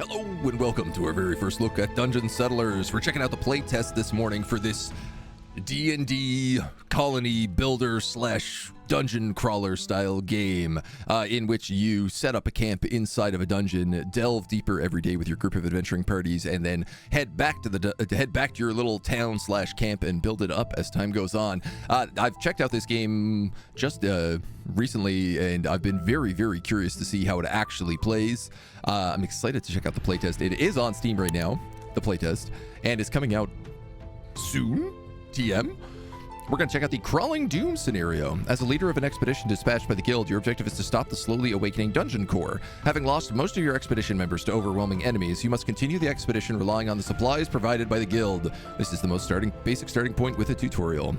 Hello and welcome to our very first look at Dungeon Settlers. We're checking out the playtest this morning for this D&D colony builder slash dungeon crawler style game in which you set up a camp inside of a dungeon, delve deeper every day with your group of adventuring parties, and then head back to your little town slash camp and build it up as time goes on. I've checked out this game just recently, and I've been very, very curious to see how it actually plays. I'm excited to check out the playtest. It is on Steam right now, the playtest, and it's coming out soon. TM. We're going to check out the Crawling Doom scenario. As a leader of an expedition dispatched by the guild, your objective is to stop the slowly awakening dungeon core. Having lost most of your expedition members to overwhelming enemies, you must continue the expedition relying on the supplies provided by the guild. This is the most basic starting point with a tutorial.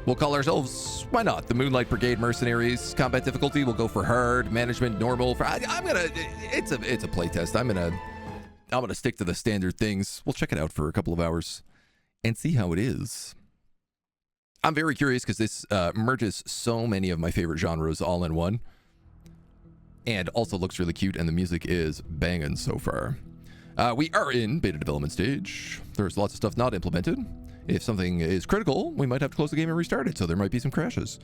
We'll call ourselves, why not, the Moonlight Brigade Mercenaries. Combat difficulty, we'll go for hard. Management, normal. It's a playtest. I'm gonna stick to the standard things. We'll check it out for a couple of hours and see how it is. I'm very curious because this merges so many of my favorite genres all in one, and also looks really cute, and the music is banging so far. We are in beta development stage. There's lots of stuff not implemented. If something is critical, we might have to close the game and restart it, so there might be some crashes.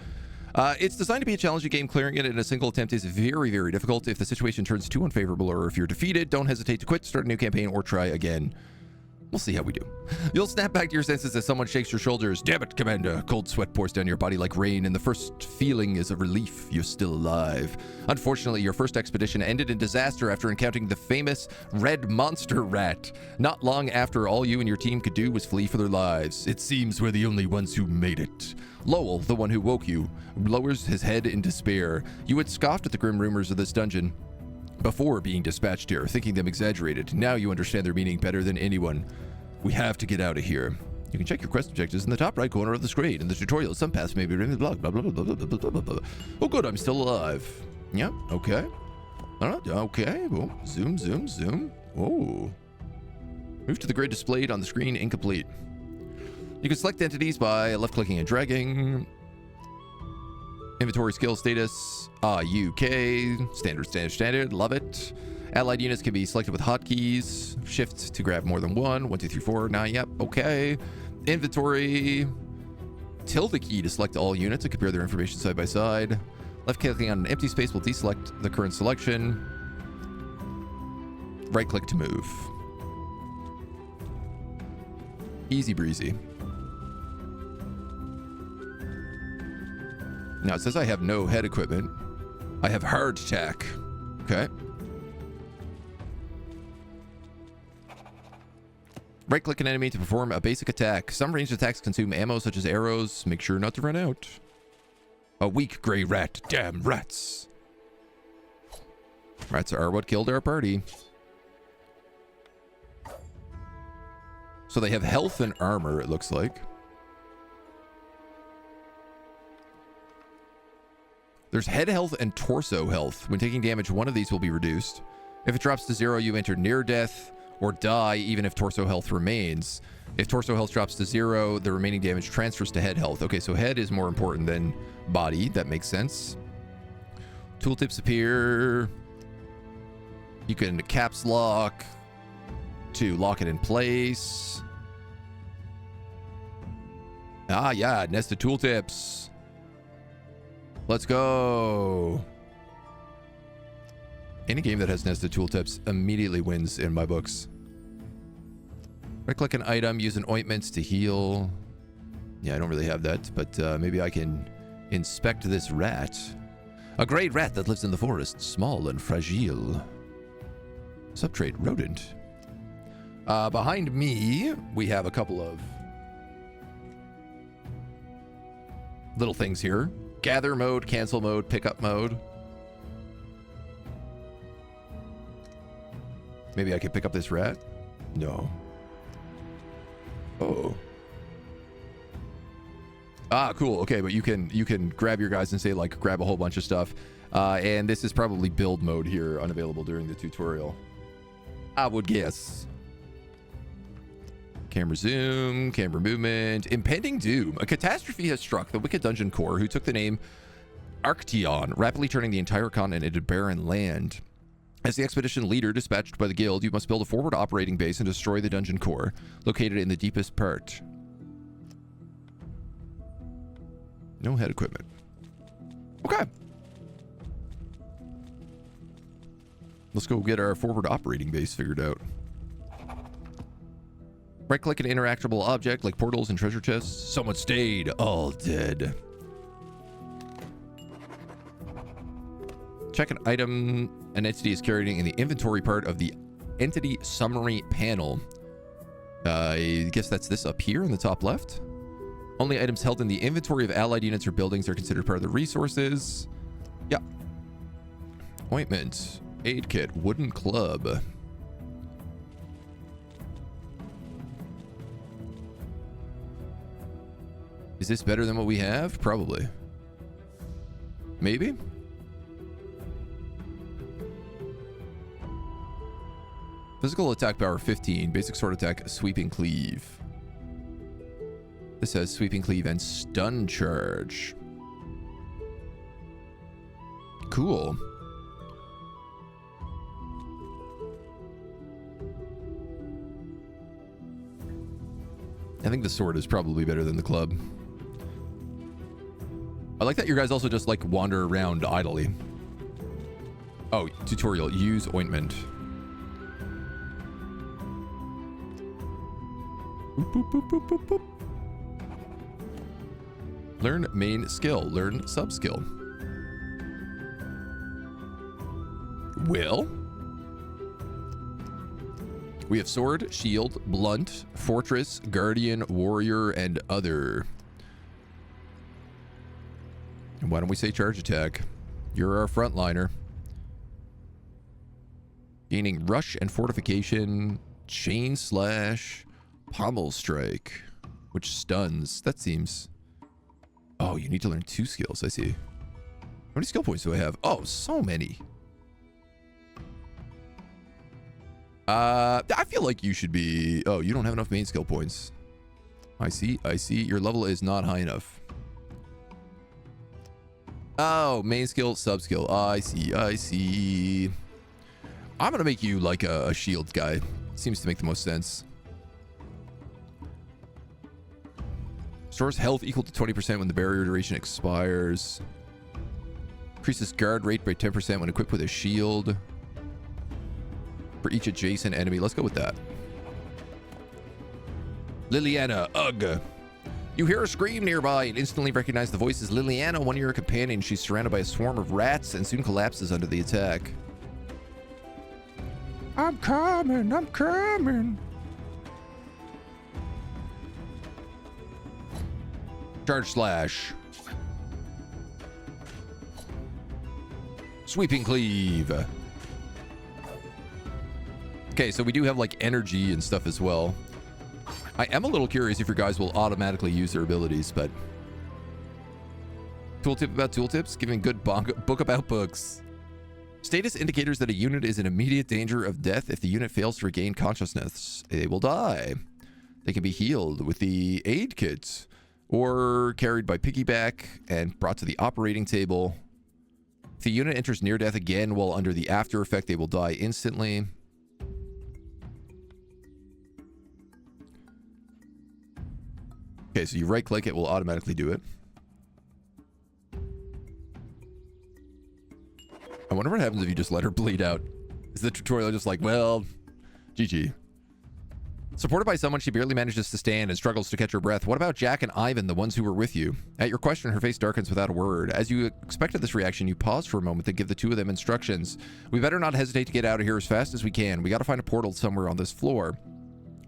It's designed to be a challenging game. Clearing it in a single attempt is very, very difficult. If the situation turns too unfavorable or if you're defeated, don't hesitate to quit, start a new campaign, or try again. We'll see how we do. You'll snap back to your senses as someone shakes your shoulders. Damn it, Commander. Cold sweat pours down your body like rain, and the first feeling is a relief. You're still alive. Unfortunately, your first expedition ended in disaster after encountering the famous red monster rat. Not long after, all you and your team could do was flee for their lives. It seems we're the only ones who made it. Lowell, the one who woke you, lowers his head in despair. You had scoffed at the grim rumors of this dungeon before being dispatched here, thinking them exaggerated. Now you understand their meaning better than anyone. We have to get out of here. You can check your quest objectives in the top right corner of the screen. In the tutorial, some paths may be written in the blog. Blah, blah, blah, blah, blah, blah, blah, blah. Oh, good, I'm still alive. Yeah, okay. All right, okay. Oh, zoom, zoom, zoom. Oh. Move to the grid displayed on the screen, incomplete. You can select entities by left-clicking and dragging. Inventory skill status, UK, standard, love it. Allied units can be selected with hotkeys. Shift to grab more than one. 1, 2, 3, 4, 9, yep, okay. Inventory, tilde key to select all units and compare their information side by side. Left-clicking on an empty space will deselect the current selection. Right-click to move. Easy breezy. Now it says I have no head equipment. I have hard tack. Okay. Right-click an enemy to perform a basic attack. Some ranged attacks consume ammo such as arrows. Make sure not to run out. A weak gray rat. Damn rats. Rats are what killed our party. So they have health and armor, it looks like. There's head health and torso health. When taking damage, one of these will be reduced. If it drops to 0, you enter near death or die even if torso health remains. If torso health drops to 0, the remaining damage transfers to head health. Okay, so head is more important than body. That makes sense. Tooltips appear. You can caps lock to lock it in place. Ah, yeah, nested tooltips. Let's go. Any game that has nested tooltips immediately wins in my books. Right-click an item, use an ointment to heal. Yeah, I don't really have that, but maybe I can inspect this rat. A gray rat that lives in the forest, small and fragile. Subtrait, rodent. Behind me, we have a couple of little things here. Gather mode, cancel mode, pickup mode. Maybe I could pick up this rat? No. Oh. Ah, cool. Okay, but you can grab your guys and say, like, grab a whole bunch of stuff. And this is probably build mode here, unavailable during the tutorial. I would guess. Camera zoom, camera movement, impending doom. A catastrophe has struck the wicked dungeon core who took the name Arcteon, rapidly turning the entire continent into barren land. As the expedition leader dispatched by the guild, you must build a forward operating base and destroy the dungeon core, located in the deepest part. No head equipment. Okay. Let's go get our forward operating base figured out. Right-click an interactable object like portals and treasure chests. Someone stayed, all dead. Check an item an entity is carrying in the inventory part of the entity summary panel. I guess that's this up here in the top left. Only items held in the inventory of allied units or buildings are considered part of the resources. Yeah. Ointment. Aid kit. Wooden club. Is this better than what we have? Probably. Maybe? Physical attack power 15. Basic sword attack, sweeping cleave. This has sweeping cleave and stun charge. Cool. I think the sword is probably better than the club. I like that you guys also just like wander around idly. Oh, tutorial. Use ointment. Boop, boop, boop, boop, boop, boop. Learn main skill. Learn sub skill. Well, we have sword, shield, blunt, fortress, guardian, warrior, and other. And why don't we say charge attack? You're our frontliner. Gaining rush and fortification, chain slash, pommel strike, which stuns. That seems... Oh, you need to learn 2 skills. I see. How many skill points do I have? Oh, so many. I feel like you should be... Oh, you don't have enough main skill points. I see. I see. Your level is not high enough. Oh, main skill, sub skill. I see. I see. I'm going to make you like a shield guy. Seems to make the most sense. Stores health equal to 20% when the barrier duration expires. Increases guard rate by 10% when equipped with a shield. For each adjacent enemy. Let's go with that. Liliana, ugh. You hear a scream nearby and instantly recognize the voice as Liliana, one of your companions. She's surrounded by a swarm of rats and soon collapses under the attack. I'm coming, I'm coming. Charge slash. Sweeping cleave. Okay, so we do have like energy and stuff as well. I am a little curious if your guys will automatically use their abilities, but... Tooltip about tooltips? Giving good book about books. Status indicators that a unit is in immediate danger of death. If the unit fails to regain consciousness, they will die. They can be healed with the aid kit, or carried by piggyback and brought to the operating table. If the unit enters near death again while under the after effect, they will die instantly. Okay, so you right click, it will automatically do it. I wonder what happens if you just let her bleed out. Is the tutorial just like, well, GG. Supported by someone, she barely manages to stand and struggles to catch her breath. What about Jack and Ivan, the ones who were with you? At your question, her face darkens without a word. As you expected this reaction, you pause for a moment to give the two of them instructions. We better not hesitate to get out of here as fast as we can. We gotta find a portal somewhere on this floor.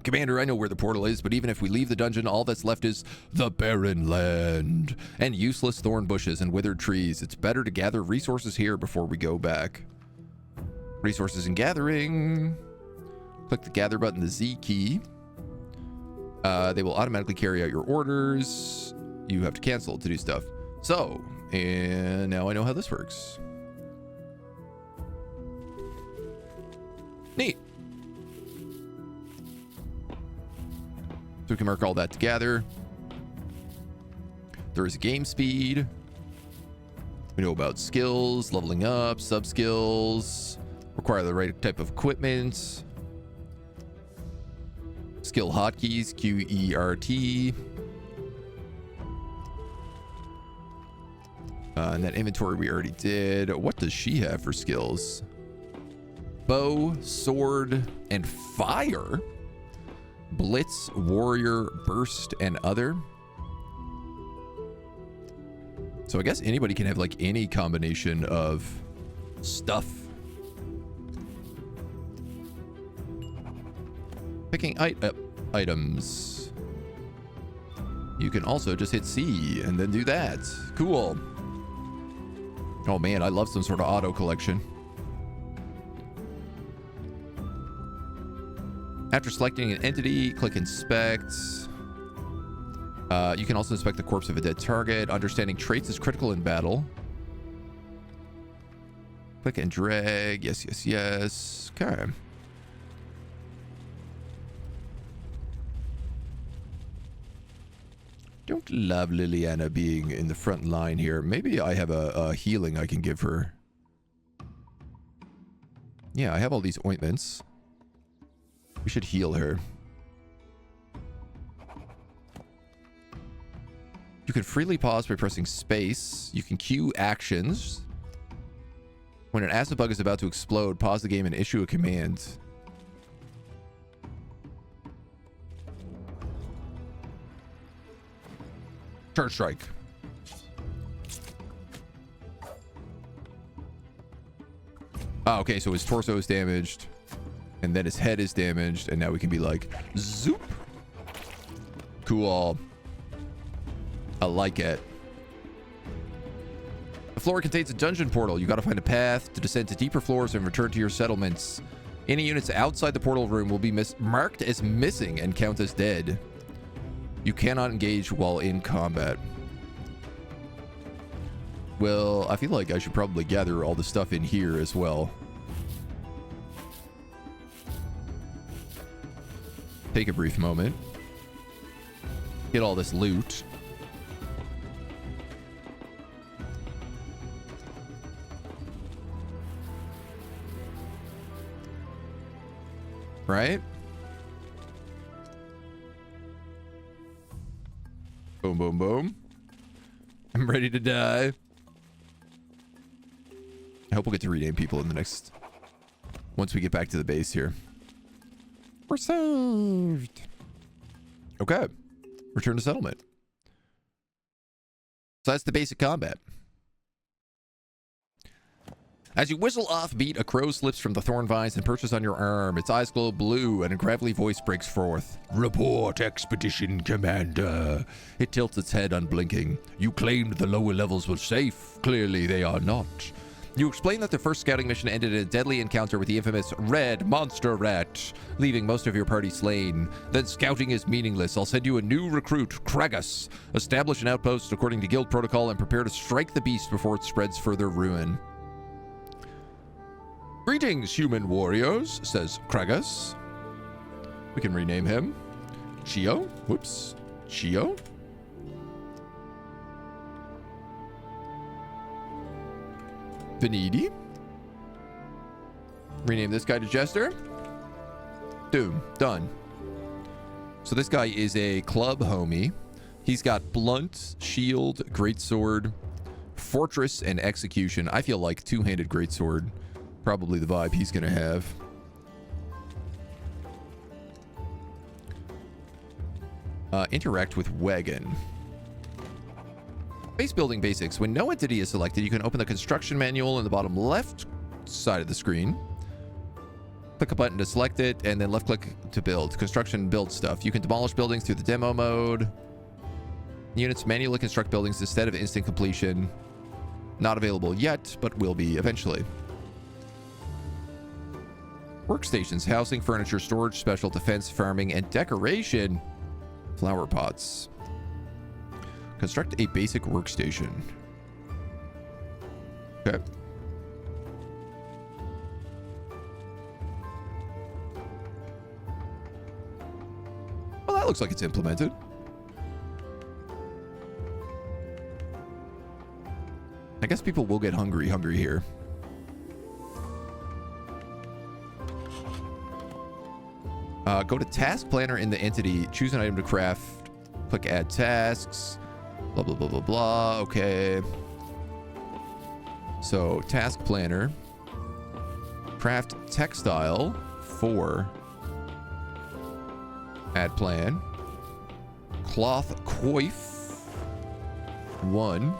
Commander, I know where the portal is, but even if we leave the dungeon, all that's left is the barren land and useless thorn bushes and withered trees. It's better to gather resources here before we go back. Resources and gathering. Click the gather button, the Z key. They will automatically carry out your orders. You have to cancel to do stuff. So, and now I know how this works. Neat. So we can mark all that together. There is game speed. We know about skills, leveling up, sub skills, Require the right type of equipment. Skill hotkeys, QERT. And that inventory we already did. What does she have for skills? Bow, sword, and fire. Blitz, warrior, burst, and other. So I guess anybody can have like any combination of stuff. Picking items. You can also just hit C and then do that. Cool. Oh man, I love some sort of auto collection. After selecting an entity, click inspect. You can also inspect the corpse of a dead target. Understanding traits is critical in battle. Click and drag. Yes, yes, yes. Okay. Don't love Liliana being in the front line here. Maybe I have a healing I can give her. Yeah, I have all these ointments. We should heal her. You can freely pause by pressing space. You can queue actions. When an acid bug is about to explode, pause the game and issue a command. Charge strike. Oh, okay, so his torso is damaged. And then his head is damaged. And now we can be like, zoop. Cool. I like it. The floor contains a dungeon portal. You gotta find a path to descend to deeper floors and return to your settlements. Any units outside the portal room will be marked as missing and count as dead. You cannot engage while in combat. Well, I feel like I should probably gather all the stuff in here as well. Take a brief moment. Get all this loot. Right? Boom, boom, boom. I'm ready to die. I hope we'll get to rename people in the next... Once we get back to the base here. We're saved. Okay. Return to settlement. So that's the basic combat. As you whistle off beat, a crow slips from the thorn vines and perches on your arm. Its eyes glow blue and a gravelly voice breaks forth. Report, Expedition Commander. It tilts its head unblinking. You claimed the lower levels were safe. Clearly they are not. You explain that the first scouting mission ended in a deadly encounter with the infamous Red Monster Rat, leaving most of your party slain. Then scouting is meaningless. I'll send you a new recruit, Kragus. Establish an outpost according to guild protocol and prepare to strike the beast before it spreads further ruin. Greetings, human warriors, says Kragus. We can rename him. Chio? Whoops. Chio? Venedi. Rename this guy to Jester. Boom. Done. So this guy is a club homie. He's got blunt, shield, greatsword, fortress, and execution. I feel like two-handed greatsword. Probably the vibe he's going to have. Interact with wagon. Base building basics. When no entity is selected, you can open the construction manual in the bottom left side of the screen. Click a button to select it, and then left click to build. Construction build stuff. You can demolish buildings through the demo mode. Units manually construct buildings instead of instant completion. Not available yet, but will be eventually. Workstations, housing, furniture, storage, special defense, farming, and decoration. Flower pots. Construct a basic workstation. Okay. Well, that looks like it's implemented. I guess people will get hungry here. Go to task planner in the entity, choose an item to craft, click add tasks, blah, blah, blah, blah, blah. Okay. So task planner, craft textile 4, add plan, cloth coif 1,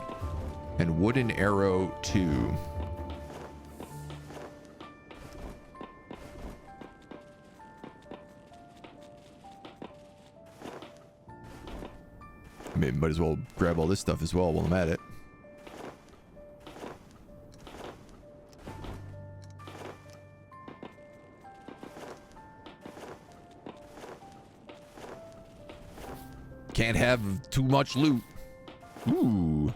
and wooden arrow 2. Maybe might as well grab all this stuff as well while I'm at it. Can't have too much loot. Ooh.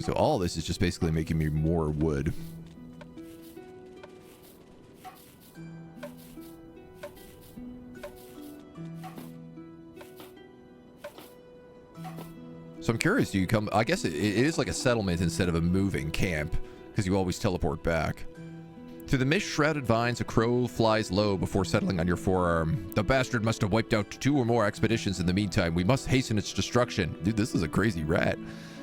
So all this is just basically making me more wood. So I'm curious, do you come... I guess it is like a settlement instead of a moving camp, because you always teleport back. Through the mist-shrouded vines, a crow flies low before settling on your forearm. The bastard must have wiped out 2 or more expeditions in the meantime. We must hasten its destruction. Dude, this is a crazy rat.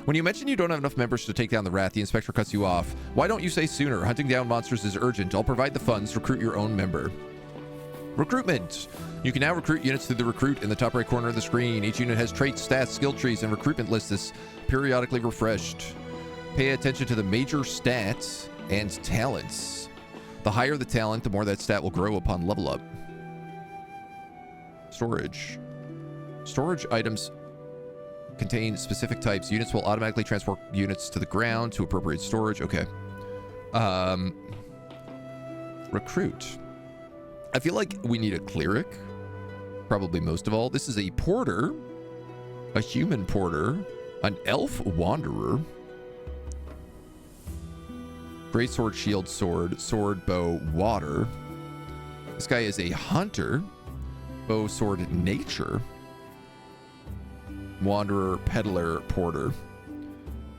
When you mention you don't have enough members to take down the rat, the inspector cuts you off. Why don't you say sooner? Hunting down monsters is urgent. I'll provide the funds. Recruit your own member. Recruitment. You can now recruit units through the recruit in the top right corner of the screen. Each unit has traits, stats, skill trees, and recruitment lists that's periodically refreshed. Pay attention to the major stats and talents. The higher the talent, the more that stat will grow upon level up. Storage. Storage items contain specific types. Units will automatically transport units to the ground to appropriate storage. Okay. Recruit. I feel like we need a cleric. Probably most of all. This is a porter. A human porter. An elf wanderer. Great sword, shield, sword, bow, water. This guy is a hunter. Bow, sword, nature. Wanderer, peddler, porter.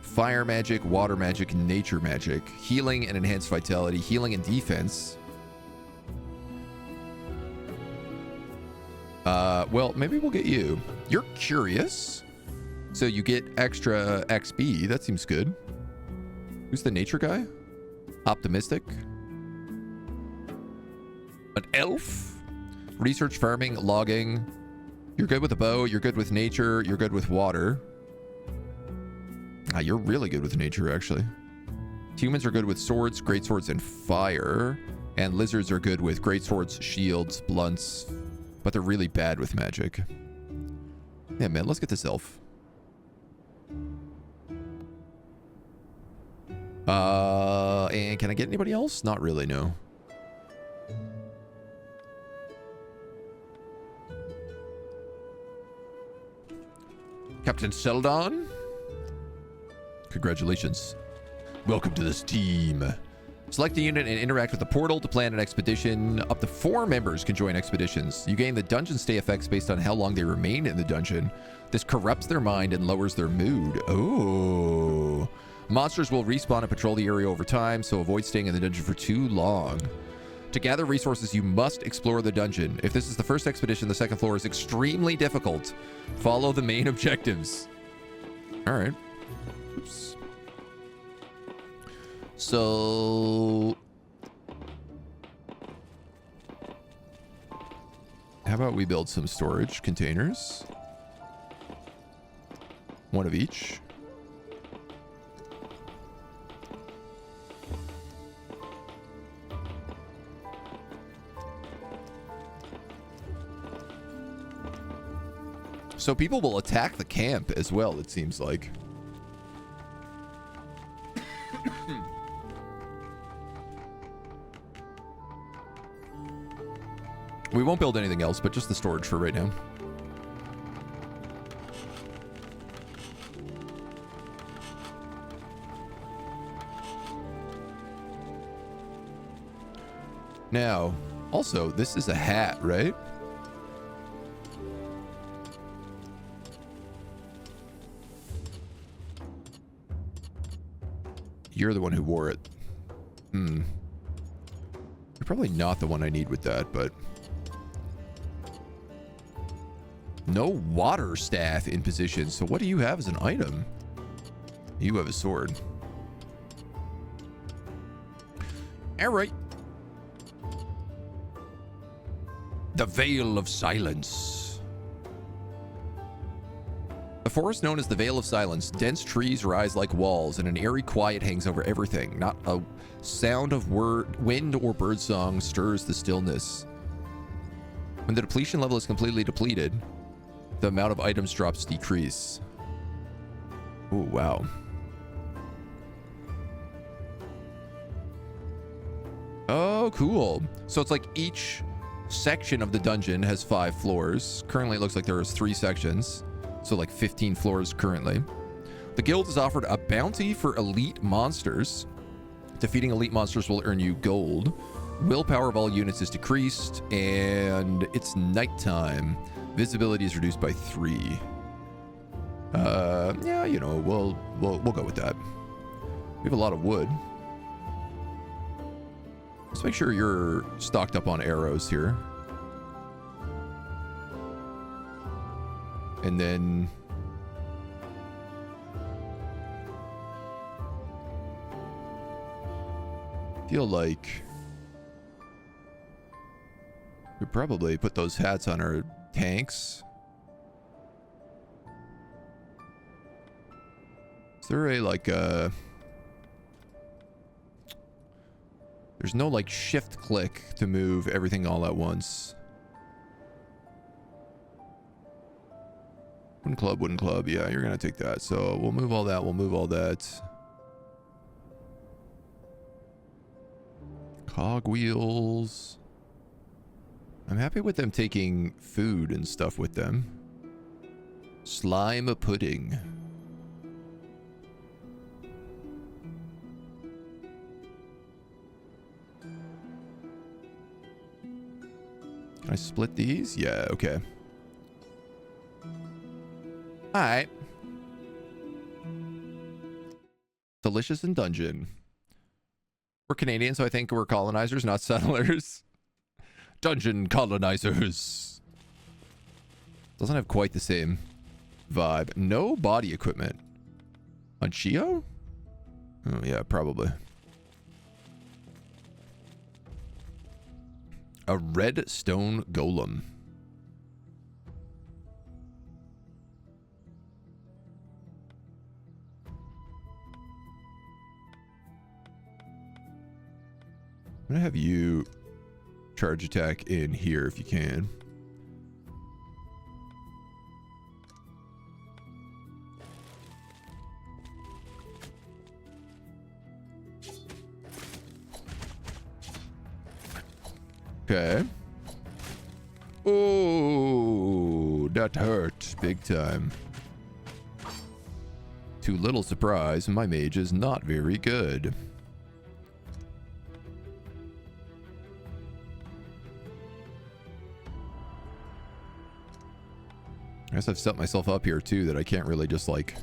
Fire magic, water magic, nature magic. Healing and enhanced vitality. Healing and defense. Well, maybe we'll get you. You're curious, so you get extra XP. That seems good. Who's the nature guy? Optimistic. An elf. Research, farming, logging. You're good with a bow. You're good with nature. You're good with water. You're really good with nature, actually. Humans are good with swords, great swords, and fire. And lizards are good with great swords, shields, blunts. But they're really bad with magic. Yeah, man, let's get this elf. And can I get anybody else? Not really, no. Captain Seldon. Congratulations. Welcome to this team. Select a unit and interact with the portal to plan an expedition. Up to 4 members can join expeditions. You gain the dungeon stay effects based on how long they remain in the dungeon. This corrupts their mind and lowers their mood. Oh. Monsters will respawn and patrol the area over time, so avoid staying in the dungeon for too long. To gather resources, you must explore the dungeon. If this is the first expedition, the second floor is extremely difficult. Follow the main objectives. All right. Oops. So, how about we build some storage containers? 1 of each. So people will attack the camp as well, it seems like. We won't build anything else, but just the storage for right now. Now, also, this is a hat, right? You're the one who wore it. You're probably not the one I need with that, but... No water staff in position. So what do you have as an item? You have a sword. All right. The Veil of Silence. The forest known as the Veil of Silence. Dense trees rise like walls, and an eerie quiet hangs over everything. Not a sound of wind or birdsong stirs the stillness. When the depletion level is completely depleted, the amount of items drops decrease. Oh, wow. Oh, cool. So it's like each section of the dungeon has 5 floors. Currently, it looks like there is 3 sections. So like 15 floors currently. The guild has offered a bounty for elite monsters. Defeating elite monsters will earn you gold. Willpower of all units is decreased, and it's nighttime. Visibility is reduced by 3. Yeah, you know, we'll go with that. We have a lot of wood. Let's make sure you're stocked up on arrows here. And then... feel like... we probably put those hats on our tanks. Is there a, like, there's no, like, shift click to move everything all at once. Wooden club. Yeah, you're gonna take that. So we'll move all that. We'll move all that. Cogwheels. I'm happy with them taking food and stuff with them. Slime pudding. Can I split these? Yeah, okay. Alright. Delicious and dungeon. We're Canadian, so I think we're colonizers, not settlers. Dungeon colonizers. Doesn't have quite the same vibe. No body equipment. On Chio? Oh, yeah, probably. A red stone golem. I'm gonna have you charge attack in here if you can. Okay. Oh, that hurt big time. To little surprise, my mage is not very good. I guess I've set myself up here too that I can't really just like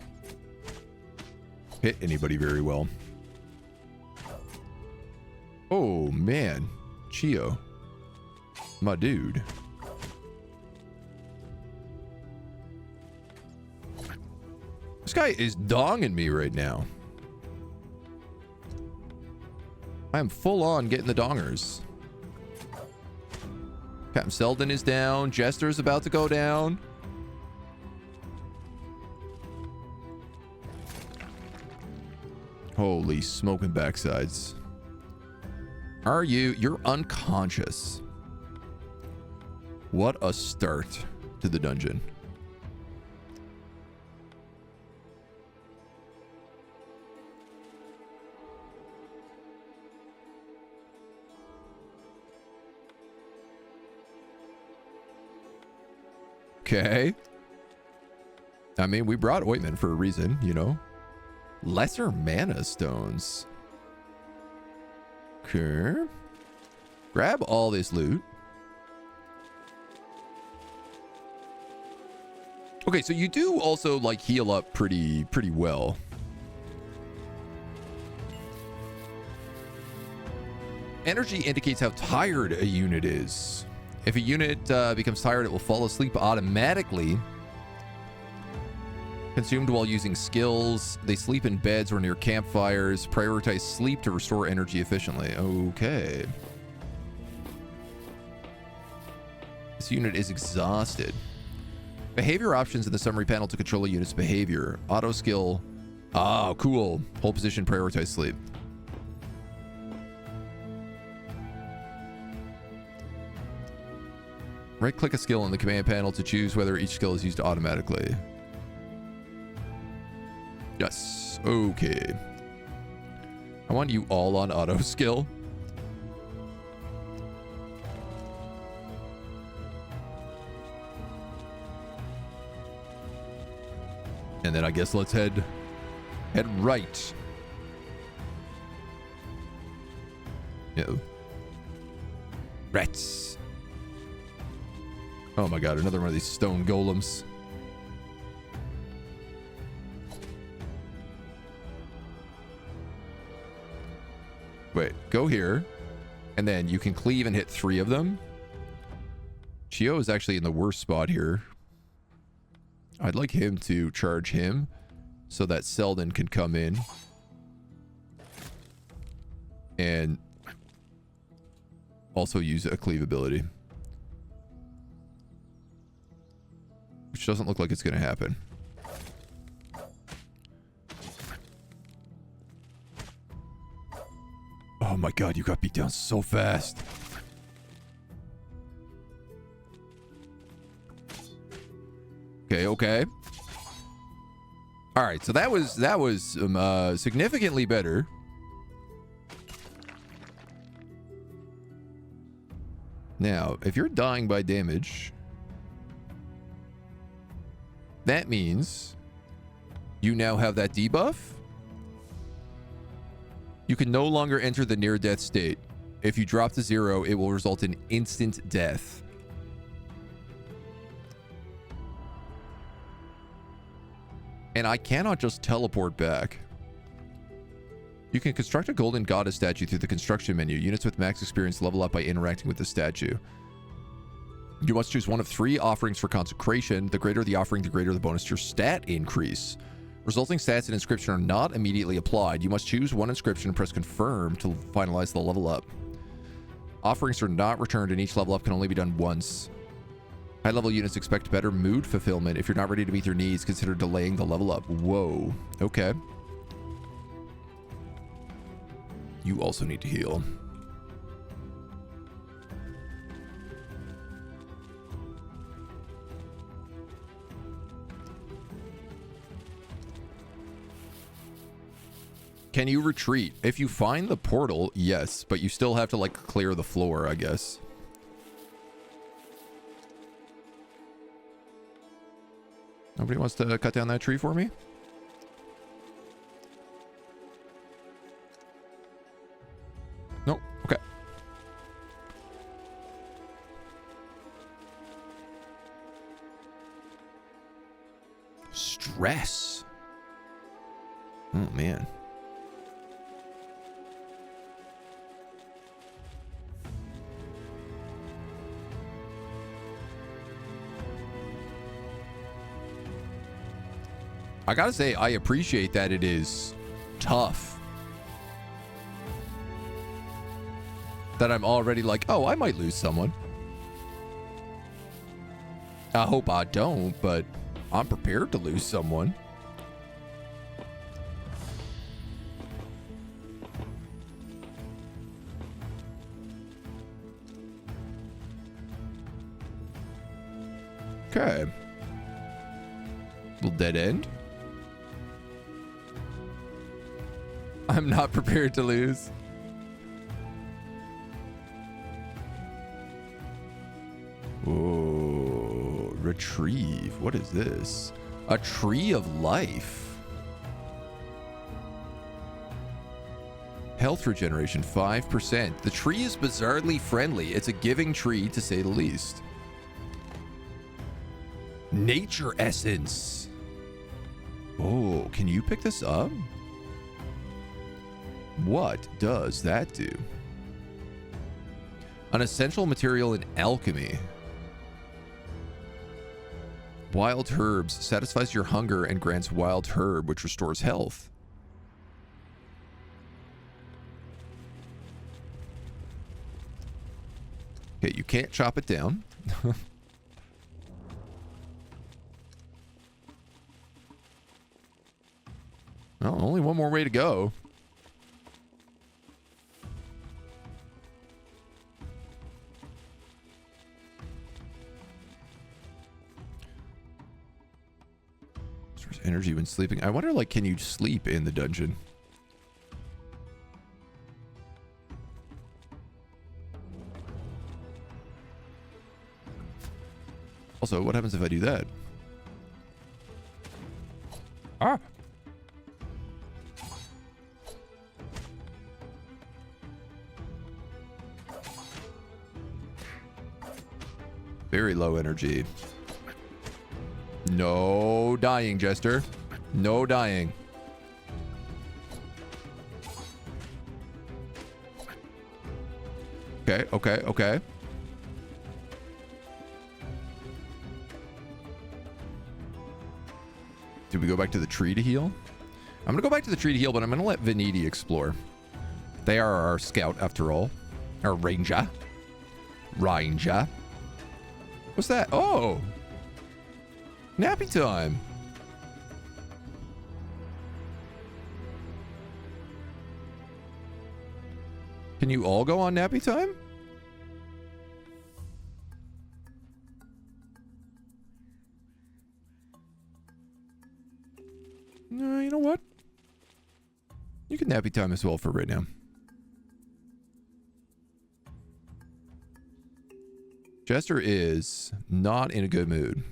hit anybody very well. Oh man, Chio, my dude. This guy is donging me right now. I am full on getting the dongers. Captain Selden is down. Jester's about to go down. Holy smoking backsides. Are you? You're unconscious. What a start to the dungeon. Okay. I mean, we brought ointment for a reason, you know. Lesser mana stones. Okay. Grab all this loot. Okay, so you do also like heal up pretty well. Energy indicates how tired a unit is. If a unit becomes tired, it will fall asleep automatically. Consumed while using skills. They sleep in beds or near campfires. Prioritize sleep to restore energy efficiently. Okay. This unit is exhausted. Behavior options in the summary panel to control a unit's behavior. Auto skill. Ah, cool. Hold position, prioritize sleep. Right-click a skill in the command panel to choose whether each skill is used automatically. Yes. Okay. I want you all on auto skill. And then I guess let's head right. No. Rats. Oh my god, another one of these stone golems. Wait, go here. And then you can cleave and hit 3 of them. Chio is actually in the worst spot here. I'd like him to charge him so that Selden can come in. And also use a cleave ability. Which doesn't look like it's going to happen. Oh my god, you got beat down so fast. Okay. All right, so that was significantly better. Now, if you're dying by damage, that means you now have that debuff. You can no longer enter the near-death state. If you drop to 0, it will result in instant death. And I cannot just teleport back. You can construct a golden goddess statue through the construction menu. Units with max experience level up by interacting with the statue. You must choose one of 3 offerings for consecration. The greater the offering, the greater the bonus to your stat increase. Resulting stats and inscription are not immediately applied. You must choose one inscription and press confirm to finalize the level up. Offerings are not returned and each level up can only be done once. High level units expect better mood fulfillment. If you're not ready to meet your needs, consider delaying the level up. Whoa. Okay. You also need to heal. Can you retreat? If you find the portal, yes, but you still have to like clear the floor, I guess. Nobody wants to cut down that tree for me? Nope. Okay. Stress. Oh, man. I gotta say, I appreciate that it is tough. That I'm already like, oh, I might lose someone. I hope I don't, but I'm prepared to lose someone. Okay. Little dead end. I'm not prepared to lose. Whoa. Retrieve. What is this? A tree of life. Health regeneration 5%. The tree is bizarrely friendly. It's a giving tree to say the least. Nature essence. Oh, can you pick this up? What does that do? An essential material in alchemy. Wild herbs satisfies your hunger and grants wild herb, which restores health. Okay, you can't chop it down. Well, only one more way to go. Restores energy when sleeping. I wonder, like, can you sleep in the dungeon? Also, what happens if I do that? Ah! Very low energy. No dying, Jester. No dying. Okay, okay, okay. Do we go back to the tree to heal? I'm gonna go back to the tree to heal, but I'm gonna let Veniti explore. They are our scout, after all. Our ranger. Ranger. What's that? Oh! Nappy time! Can you all go on nappy time? You know what? You can nappy time as well for right now. Jester is not in a good mood.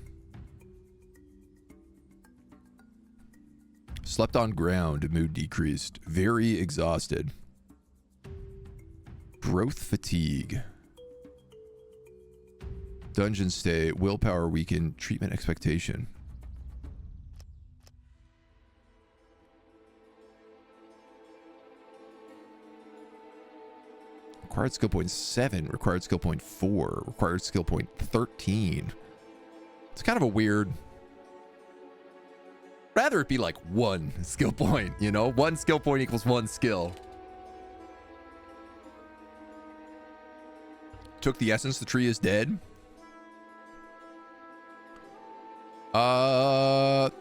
Slept on ground, mood decreased. Very exhausted. Growth fatigue. Dungeon stay, willpower weakened, treatment expectation. Required skill point 7, required skill point 4, required skill point 13. It's kind of a weird... Rather it be like 1 skill point, you know? 1 skill point equals 1 skill. Took the essence, the tree is dead. Oh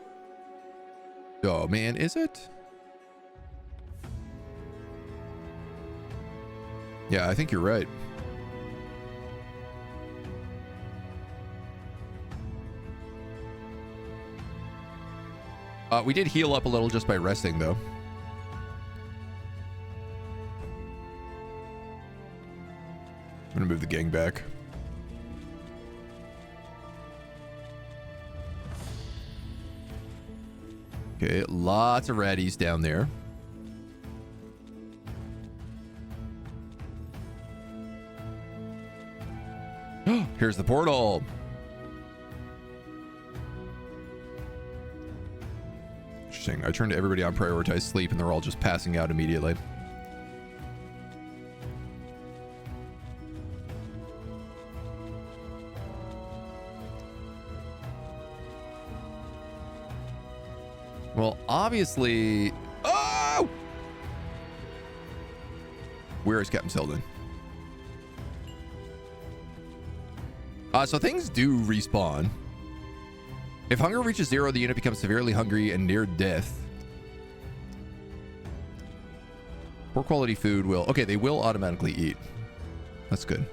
man, is it? Yeah, I think you're right. We did heal up a little just by resting, though. I'm gonna move the gang back. Okay, lots of ratties down there. Here's the portal. Interesting. I turned everybody on prioritized sleep and they're all just passing out immediately. Well, obviously... Oh! Where is Captain Selden? So things do respawn. If hunger reaches 0, the unit becomes severely hungry and near death. Poor quality food will... Okay, they will automatically eat. That's good.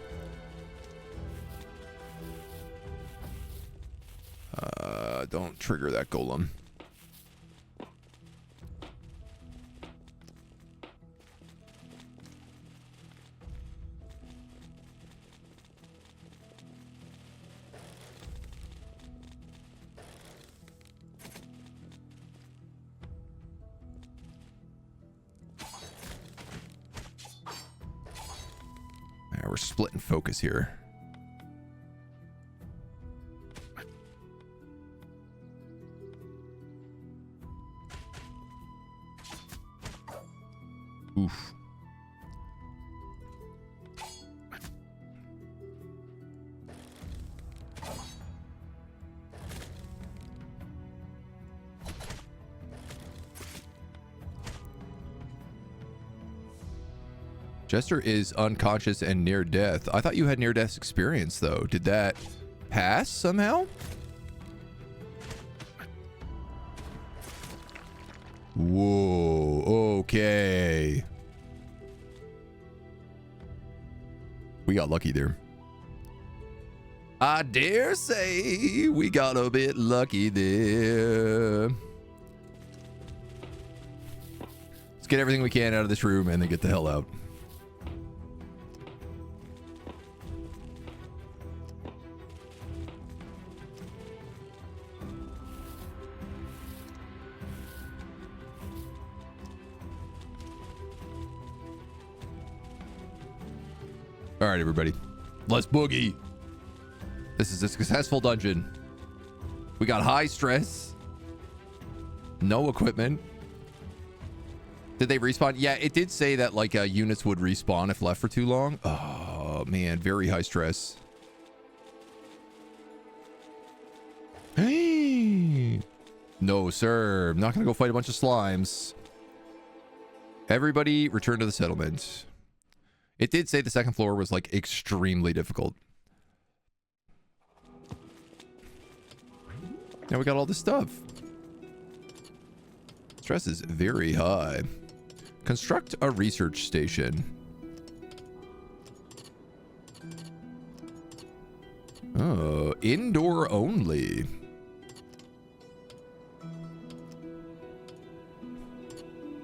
Don't trigger that golem. We're splitting focus here. Oof. Jester is unconscious and near death. I thought you had near death experience though. Did that pass somehow? Whoa, okay. We got lucky there. I dare say we got a bit lucky there. Let's get everything we can out of this room and then get the hell out. All right, everybody. Let's boogie. This is a successful dungeon. We got high stress. No equipment. Did they respawn? Yeah, it did say that like units would respawn if left for too long. Oh, man. Very high stress. Hey. No, sir. I'm not going to go fight a bunch of slimes. Everybody return to the settlement. It did say the second floor was like extremely difficult. Now we got all this stuff. Stress is very high. Construct a research station. Oh, indoor only.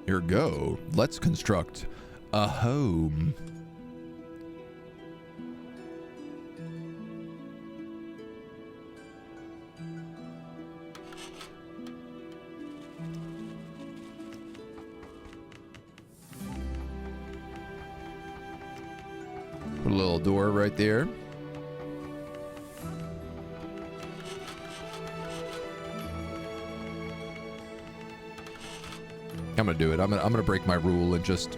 Here we go. Let's construct a home. Put a little door right there. I'm gonna do it. I'm gonna break my rule and just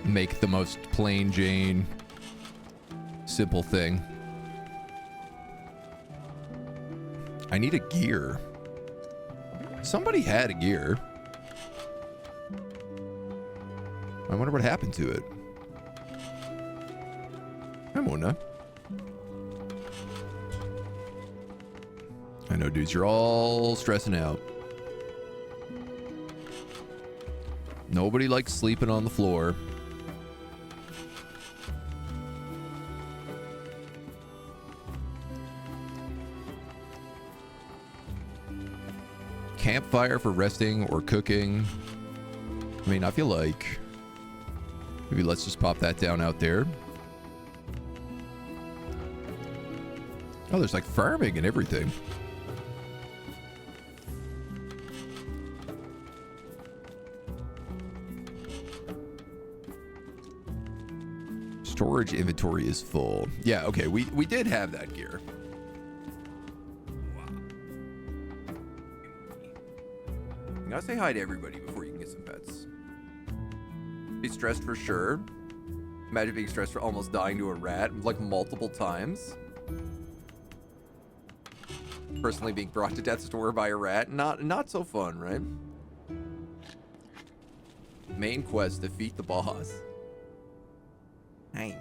make the most plain Jane simple thing. I need a gear. Somebody had a gear. I wonder what happened to it. I wonder. I know, dudes, you're all stressing out. Nobody likes sleeping on the floor. Campfire for resting or cooking. I mean, I feel like maybe let's just pop that down out there. Oh, there's like farming and everything. Storage inventory is full. Yeah, okay, we did have that gear. Wow. You gotta say hi to everybody before you can get some pets. Be stressed for sure. Imagine being stressed for almost dying to a rat, like multiple times. Personally being brought to death's door by a rat. Not so fun, right? Main quest, defeat the boss. Hey.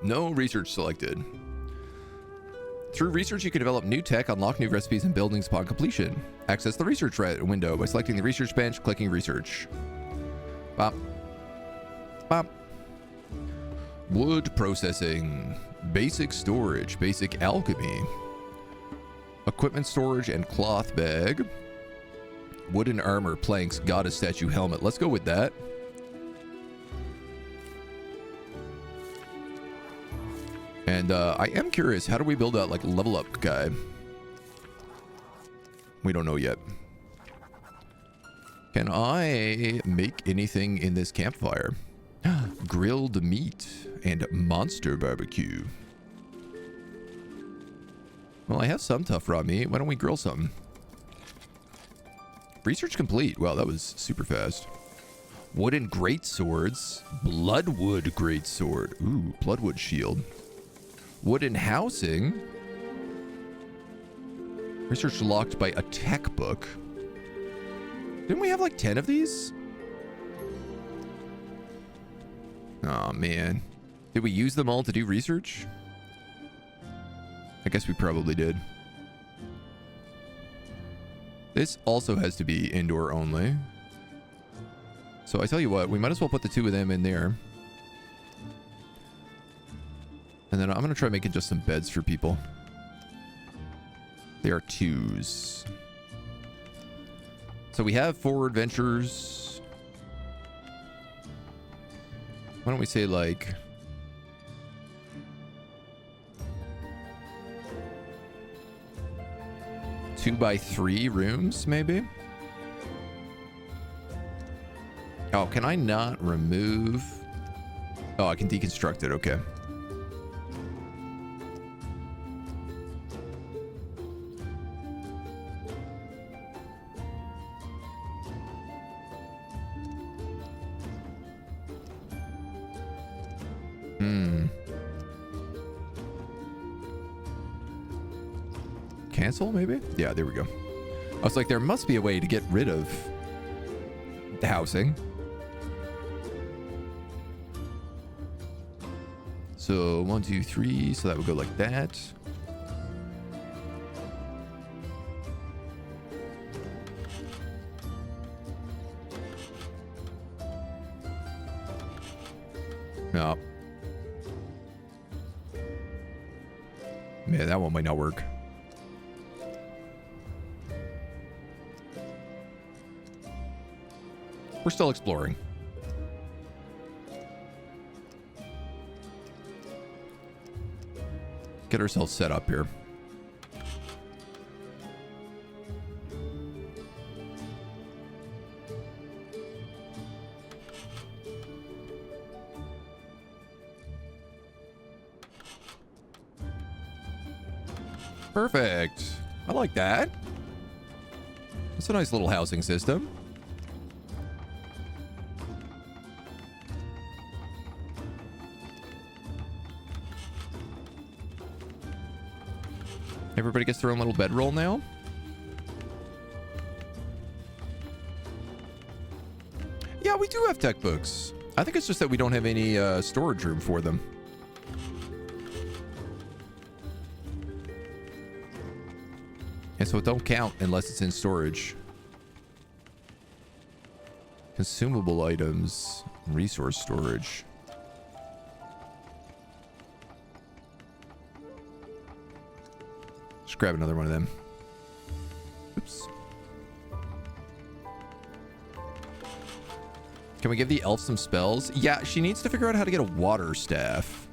No research selected. Through research, you can develop new tech, unlock new recipes and buildings upon completion. Access the research window by selecting the research bench, clicking research. Bop. Bop. Wood processing. Basic storage. Basic alchemy. Equipment storage and cloth bag. Wooden armor, planks, goddess statue, helmet. Let's go with that. And I am curious, how do we build that like level up guy? We don't know yet. Can I make anything in this campfire? Grilled meat and monster barbecue. Well, I have some tough raw meat. Why don't we grill something? Research complete. Wow, that was super fast. Wooden great swords. Bloodwood greatsword. Ooh, bloodwood shield. Wooden housing. Research locked by a tech book. Didn't we have like 10 of these? Oh, man. Did we use them all to do research? I guess we probably did. This also has to be indoor only. So I tell you what, we might as well put the 2 of them in there. And then I'm going to try making just some beds for people. They are 2s. So we have 4 adventures. Why don't we say like... two by 3 rooms, maybe? Oh, can I not remove... Oh, I can deconstruct it. Okay. Cancel, maybe? Yeah, there we go. I was like, there must be a way to get rid of the housing. So 1, 2, 3. So that would go like that. No. Man, that one might not work. We're still exploring. Get ourselves set up here. Perfect. I like that. It's a nice little housing system. Everybody gets their own little bedroll now. Yeah, we do have tech books. I think it's just that we don't have any storage room for them. And so it don't count unless it's in storage. Consumable items, resource storage. Just grab another one of them. Oops. Can we give the elf some spells? Yeah, she needs to figure out how to get a water staff.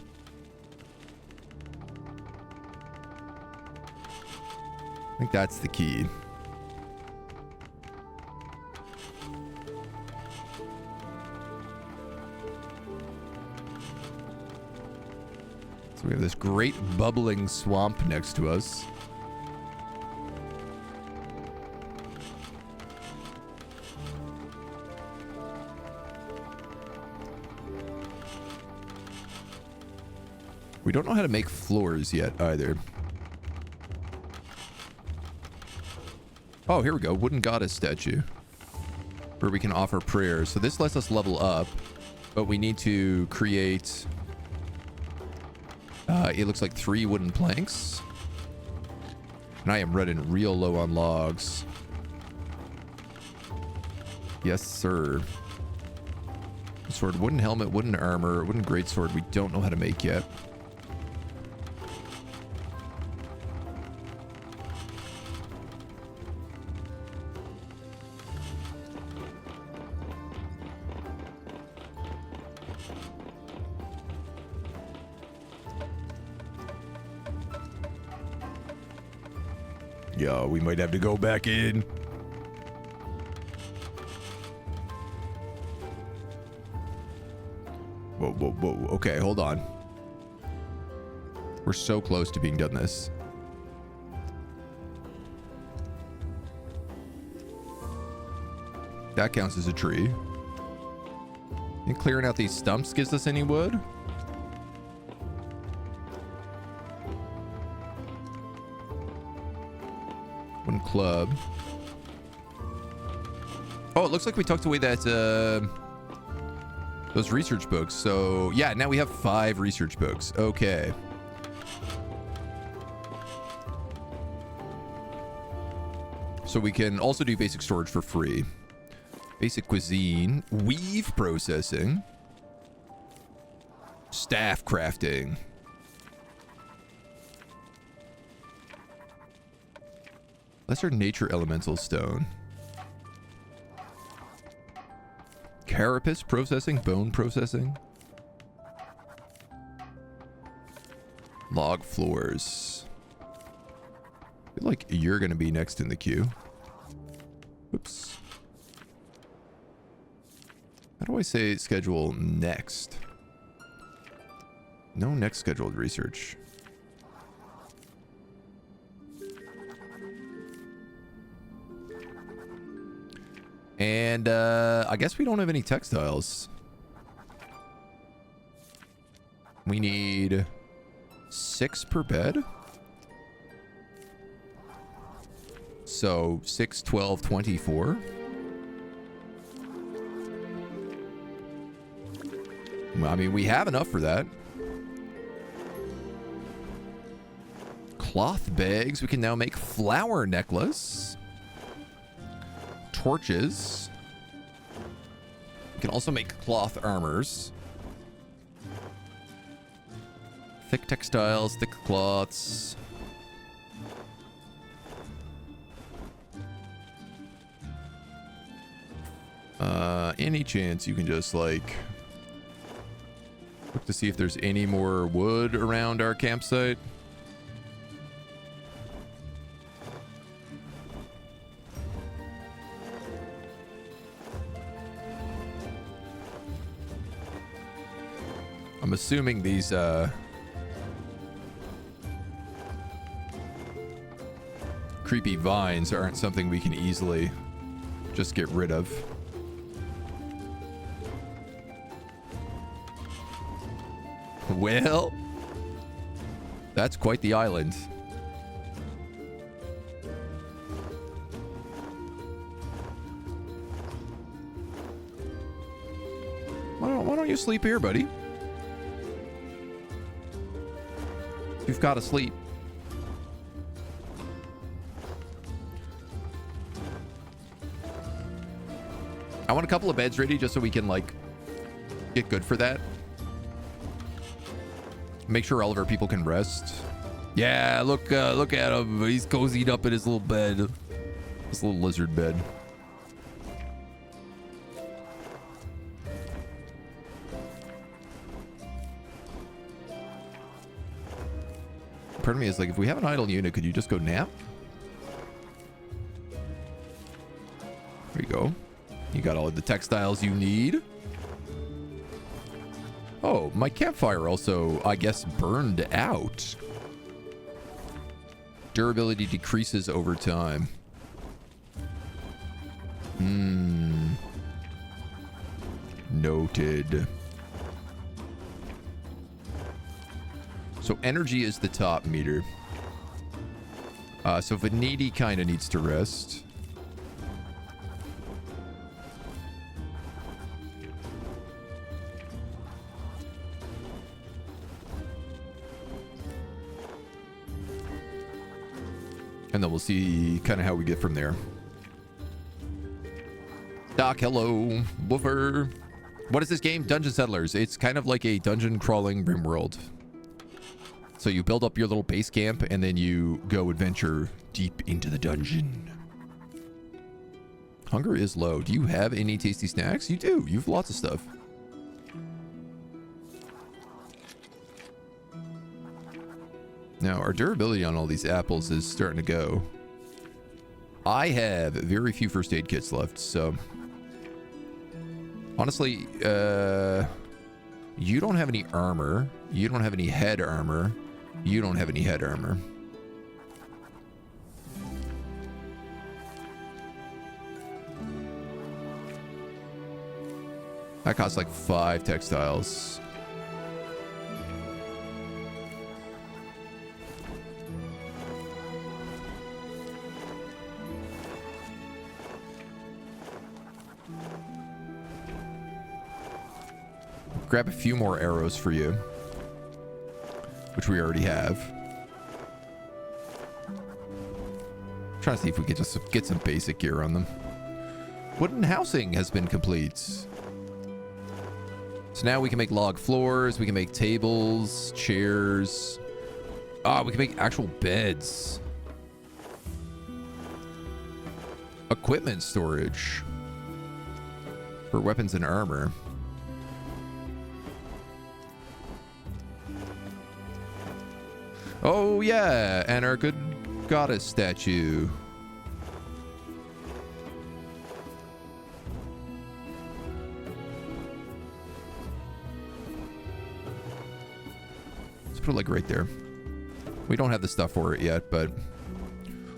I think that's the key. So we have this great bubbling swamp next to us. We don't know how to make floors yet either. Oh, here we go. Wooden goddess statue. Where we can offer prayers. So this lets us level up. But we need to create... it looks like 3 wooden planks. And I am running real low on logs. Yes, sir. Sword, wooden helmet, wooden armor, wooden greatsword. We don't know how to make yet. Yeah, we might have to go back in. Whoa, whoa, whoa. Okay, hold on. We're so close to being done this. That counts as a tree. And clearing out these stumps gives us any wood? One club. it looks like we tucked away that those research books. So yeah, now we have 5 research books. Okay. So we can also do basic storage for free. Basic cuisine, weave processing, staff crafting. Lesser nature elemental stone. Carapace processing, bone processing. Log floors. I feel like you're going to be next in the queue. Oops. How do I say schedule next? No next scheduled research. And I guess we don't have any textiles. We need 6 per bed. So 6, 12, 24. I mean, we have enough for that. Cloth bags. We can now make flower necklace. Torches. We can also make cloth armors. Thick textiles, thick cloths. Any chance you can just like look to see if there's any more wood around our campsite? I'm assuming these creepy vines aren't something we can easily just get rid of. Well, that's quite the island. Why don't you sleep here, buddy? You've got to sleep. I want a couple of beds ready just so we can, like, get good for that. Make sure all of our people can rest. Yeah, look at him. He's cozied up in his little bed. His little lizard bed. Part of me is like, if we have an idle unit, could you just go nap? There you go. You got all of the textiles you need. Oh, my campfire also, I guess, burned out. Durability decreases over time. Noted. So energy is the top meter. So Vanity kind of needs to rest. And then we'll see kind of how we get from there. Doc, hello. Woofer. What is this game? Dungeon Settlers. It's kind of like a dungeon crawling rimworld. So you build up your little base camp and then you go adventure deep into the dungeon. Hunger is low. Do you have any tasty snacks? You do. You have lots of stuff. Now, our durability on all these apples is starting to go. I have very few first aid kits left, so... Honestly, you don't have any armor. You don't have any head armor. You don't have any head armor. That costs like 5 textiles. Grab a few more arrows for you, which we already have. Trying to see if we could just get some basic gear on them. Wooden housing has been complete. So now we can make log floors. We can make tables, chairs. Ah, we can make actual beds. Equipment storage for weapons and armor. Oh yeah, and our good goddess statue. Let's put it like right there. We don't have the stuff for it yet, but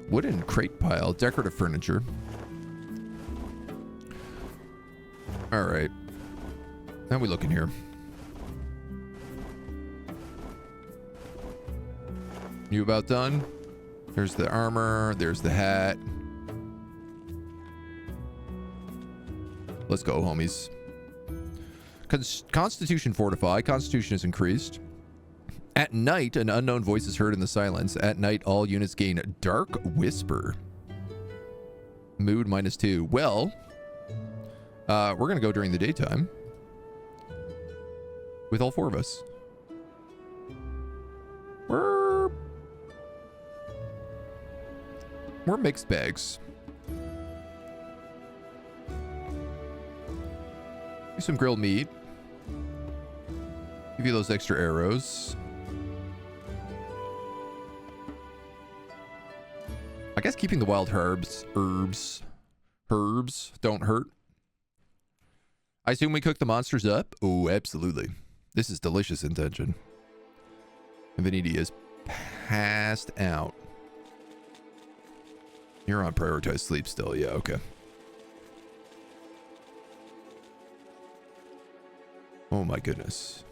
wooden crate pile, decorative furniture. All right. How we looking here? You about done? There's the armor. There's the hat. Let's go, homies. Constitution fortify. Constitution is increased. At night, an unknown voice is heard in the silence. At night, all units gain dark whisper. Mood -2. Well, we're going to go during the daytime with all 4 of us. We're mixed bags. Do some grilled meat. Give you those extra arrows. I guess keeping the wild herbs don't hurt. I assume we cook the monsters up? Oh, absolutely. This is delicious intention. Infinity is passed out. You're on prioritized sleep still. Yeah, okay. Oh my goodness.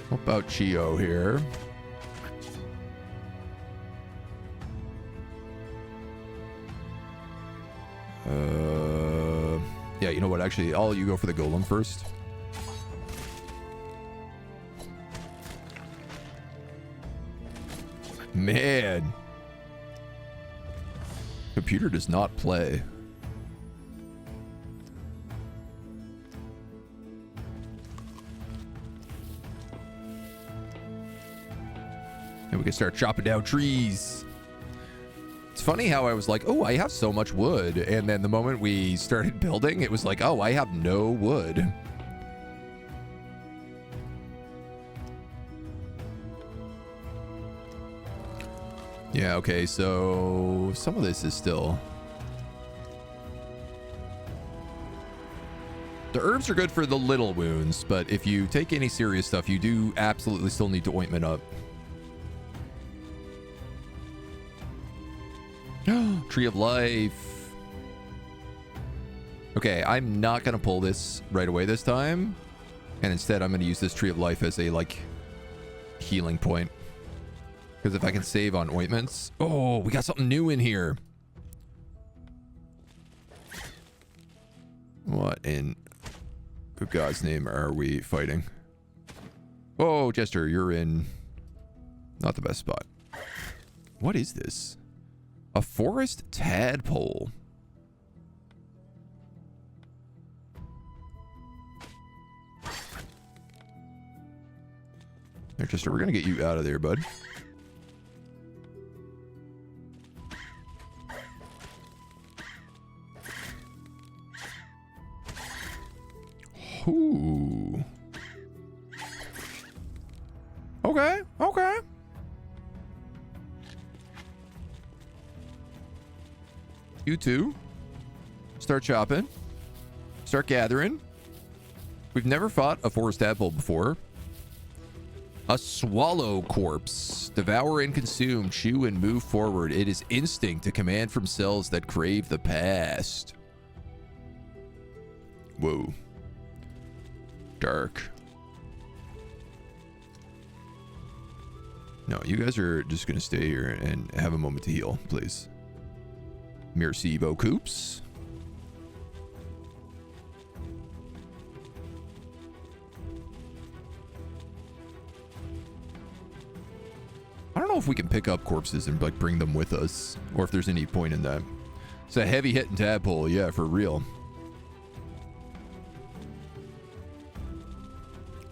What about Chio here? Yeah, you know what? Actually, I'll let you go for the golem first. Man. Computer does not play. And we can start chopping down trees. It's funny how I was like, oh, I have so much wood. And then the moment we started building, it was like, oh, I have no wood. Yeah, okay, so some of this is still... The herbs are good for the little wounds, but if you take any serious stuff, you do absolutely still need to ointment up. Tree of Life. Okay, I'm not going to pull this right away this time. And instead, I'm going to use this Tree of Life as a, like, healing point. Because if I can save on ointments... Oh, we got something new in here. What in good God's name are we fighting? Oh, Jester, you're in not the best spot. What is this? A forest tadpole. There, Chester, we're gonna get you out of there, bud. Ooh. Okay, okay. You two. Start chopping. Start gathering. We've never fought a forest tadpole before. A swallow corpse. Devour and consume, chew and move forward. It is instinct, a command from cells that crave the past. Whoa. Dark. No, you guys are just going to stay here and have a moment to heal, please. Merci beaucoup. I don't know if we can pick up corpses and like bring them with us, or if there's any point in that. It's a heavy hitting tadpole, yeah, for real.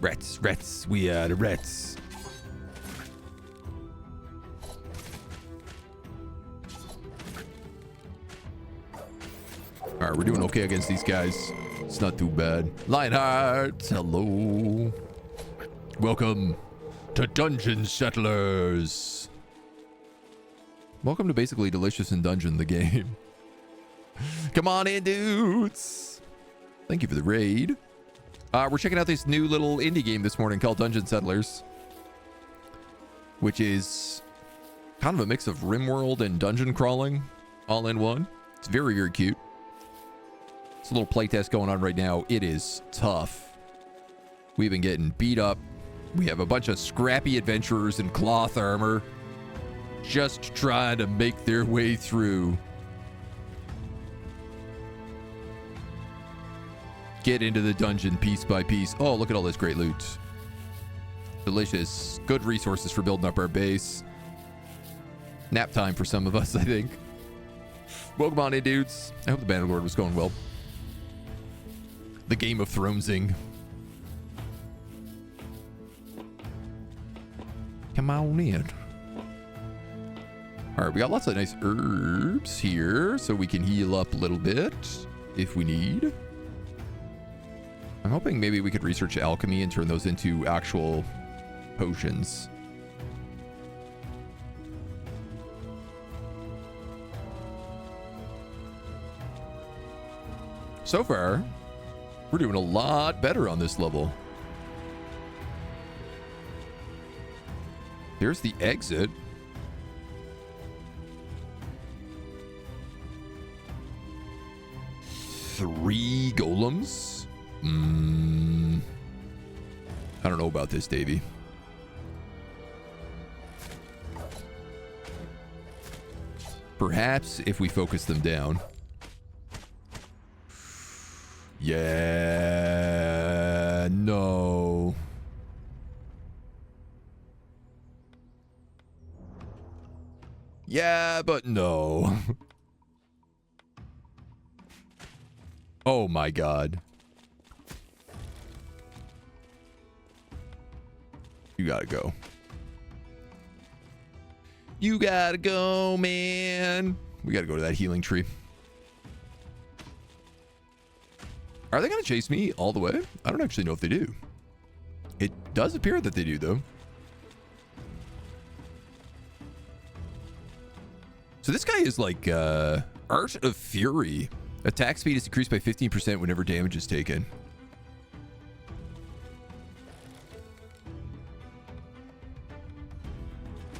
Rats, we are the rats. All right, we're doing okay against these guys. It's not too bad. Lionheart, hello. Welcome to Dungeon Settlers. Welcome to basically Delicious in Dungeon, the game. Come on in, dudes. Thank you for the raid. We're checking out this new little indie game this morning called Dungeon Settlers, which is kind of a mix of rimworld and dungeon crawling all in one. It's very, very cute. It's a little playtest going on right now. It is tough. We've been getting beat up. We have a bunch of scrappy adventurers in cloth armor just trying to make their way through. Get into the dungeon piece by piece. Oh, look at all this great loot. Delicious. Good resources for building up our base. Nap time for some of us, I think. Welcome on in, dudes. I hope the Bannerlord was going well. The Game of Thronesing. Come on in. All right, we got lots of nice herbs here, so we can heal up a little bit if we need. I'm hoping maybe we could research alchemy and turn those into actual potions. So far, we're doing a lot better on this level. Here's the exit. Three golems. I don't know about this, Davey. Perhaps if we focus them down. Yeah, no. Yeah, but no. Oh my God. You gotta go. You gotta go, man. We gotta go to that healing tree. Are they gonna chase me all the way? I don't actually know if they do. It does appear that they do, though. So this guy is like Art of Fury. Attack speed is increased by 15% whenever damage is taken.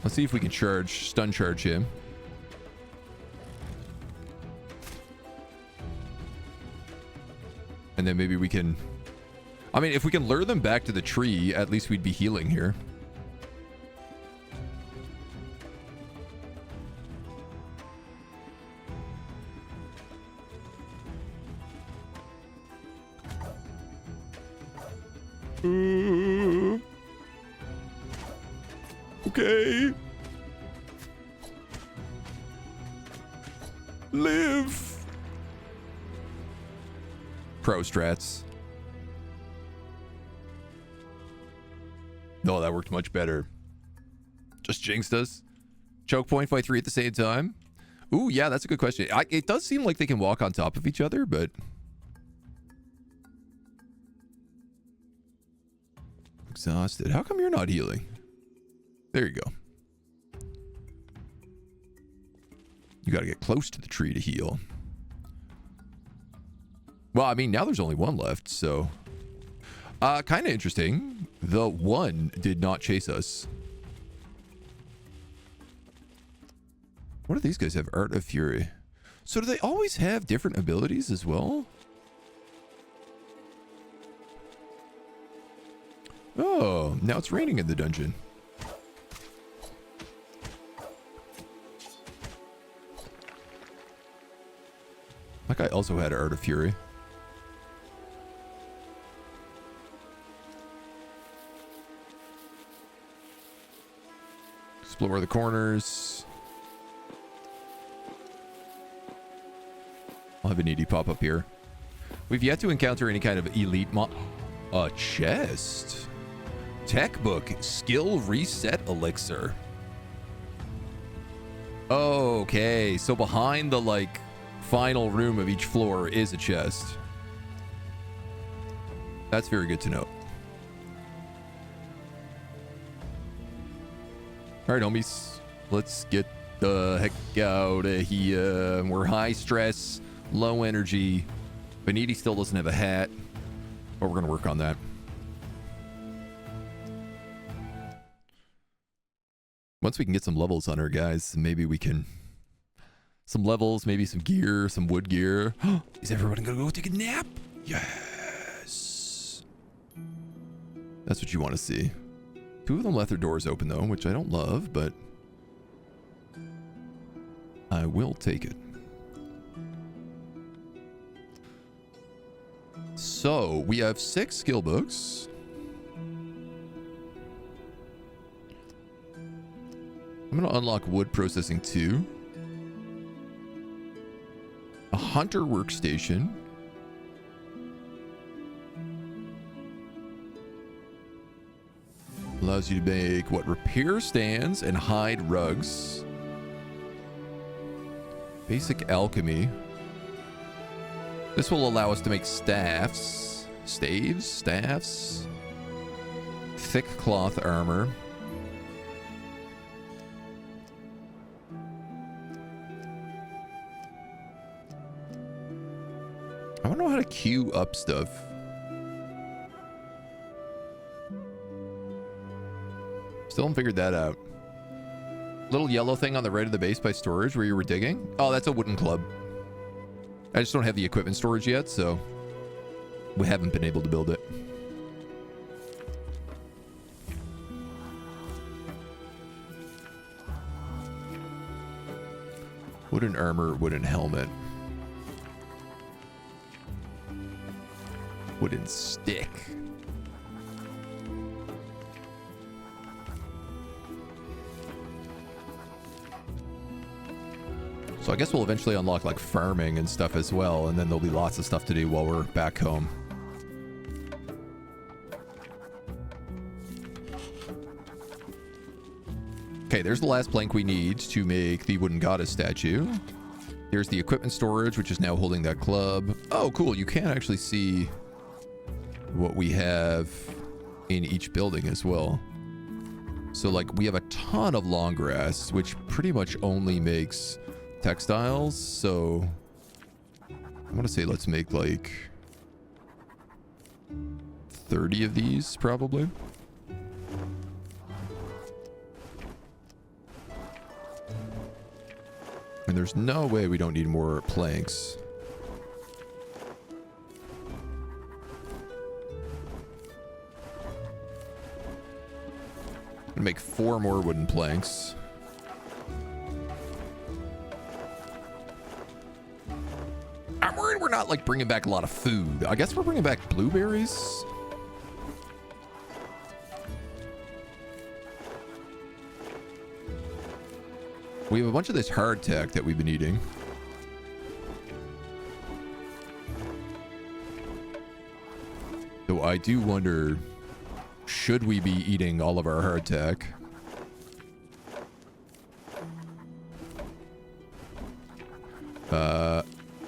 Let's see if we can stun charge him. And then maybe we can... I mean, if we can lure them back to the tree, at least we'd be healing here. Okay. Live. Pro strats. No, that worked much better. Just jinxed us. Choke point by 3 at the same time. Ooh, yeah, that's a good question. It does seem like they can walk on top of each other, but... Exhausted. How come you're not healing? There you go. You got to get close to the tree to heal. Well, I mean, now there's only one left, so... Kind of interesting. The one did not chase us. What do these guys have? Art of Fury. So do they always have different abilities as well? Oh, now it's raining in the dungeon. That guy also had Art of Fury. Explore the corners. I'll have an ED pop up here. We've yet to encounter any kind of elite a chest. Tech book. Skill reset elixir. Okay, so behind the, like, final room of each floor is a chest. That's very good to know. All right, homies. Let's get the heck out of here. We're high stress, low energy. Beniti still doesn't have a hat, but we're going to work on that. Once we can get some levels on her, guys, maybe we can... Some levels, maybe some gear, some wood gear. Is everyone going to go take a nap? Yes. That's what you want to see. 2 of them left their doors open, though, which I don't love, but I will take it. So, we have 6 skill books. I'm going to unlock wood processing 2. A hunter workstation. Allows you to make, what, repair stands and hide rugs. Basic alchemy. This will allow us to make staffs. Staffs. Thick cloth armor. I don't know how to queue up stuff. Still haven't figured that out. Little yellow thing on the right of the base by storage where you were digging. Oh, that's a wooden club. I just don't have the equipment storage yet, so we haven't been able to build it. Wooden armor, wooden helmet. Wooden stick. So I guess we'll eventually unlock like farming and stuff as well, and then there'll be lots of stuff to do while we're back home. Okay, there's the last plank we need to make the wooden goddess statue. Here's the equipment storage, which is now holding that club. Oh, cool. You can actually see what we have in each building as well. So like we have a ton of long grass, which pretty much only makes textiles. So I want to say let's make like 30 of these probably. And there's no way we don't need more planks. I'm gonna make 4 more wooden planks. I'm worried we're not like bringing back a lot of food. I guess we're bringing back blueberries. We have a bunch of this hardtack that we've been eating. So I do wonder, should we be eating all of our hardtack?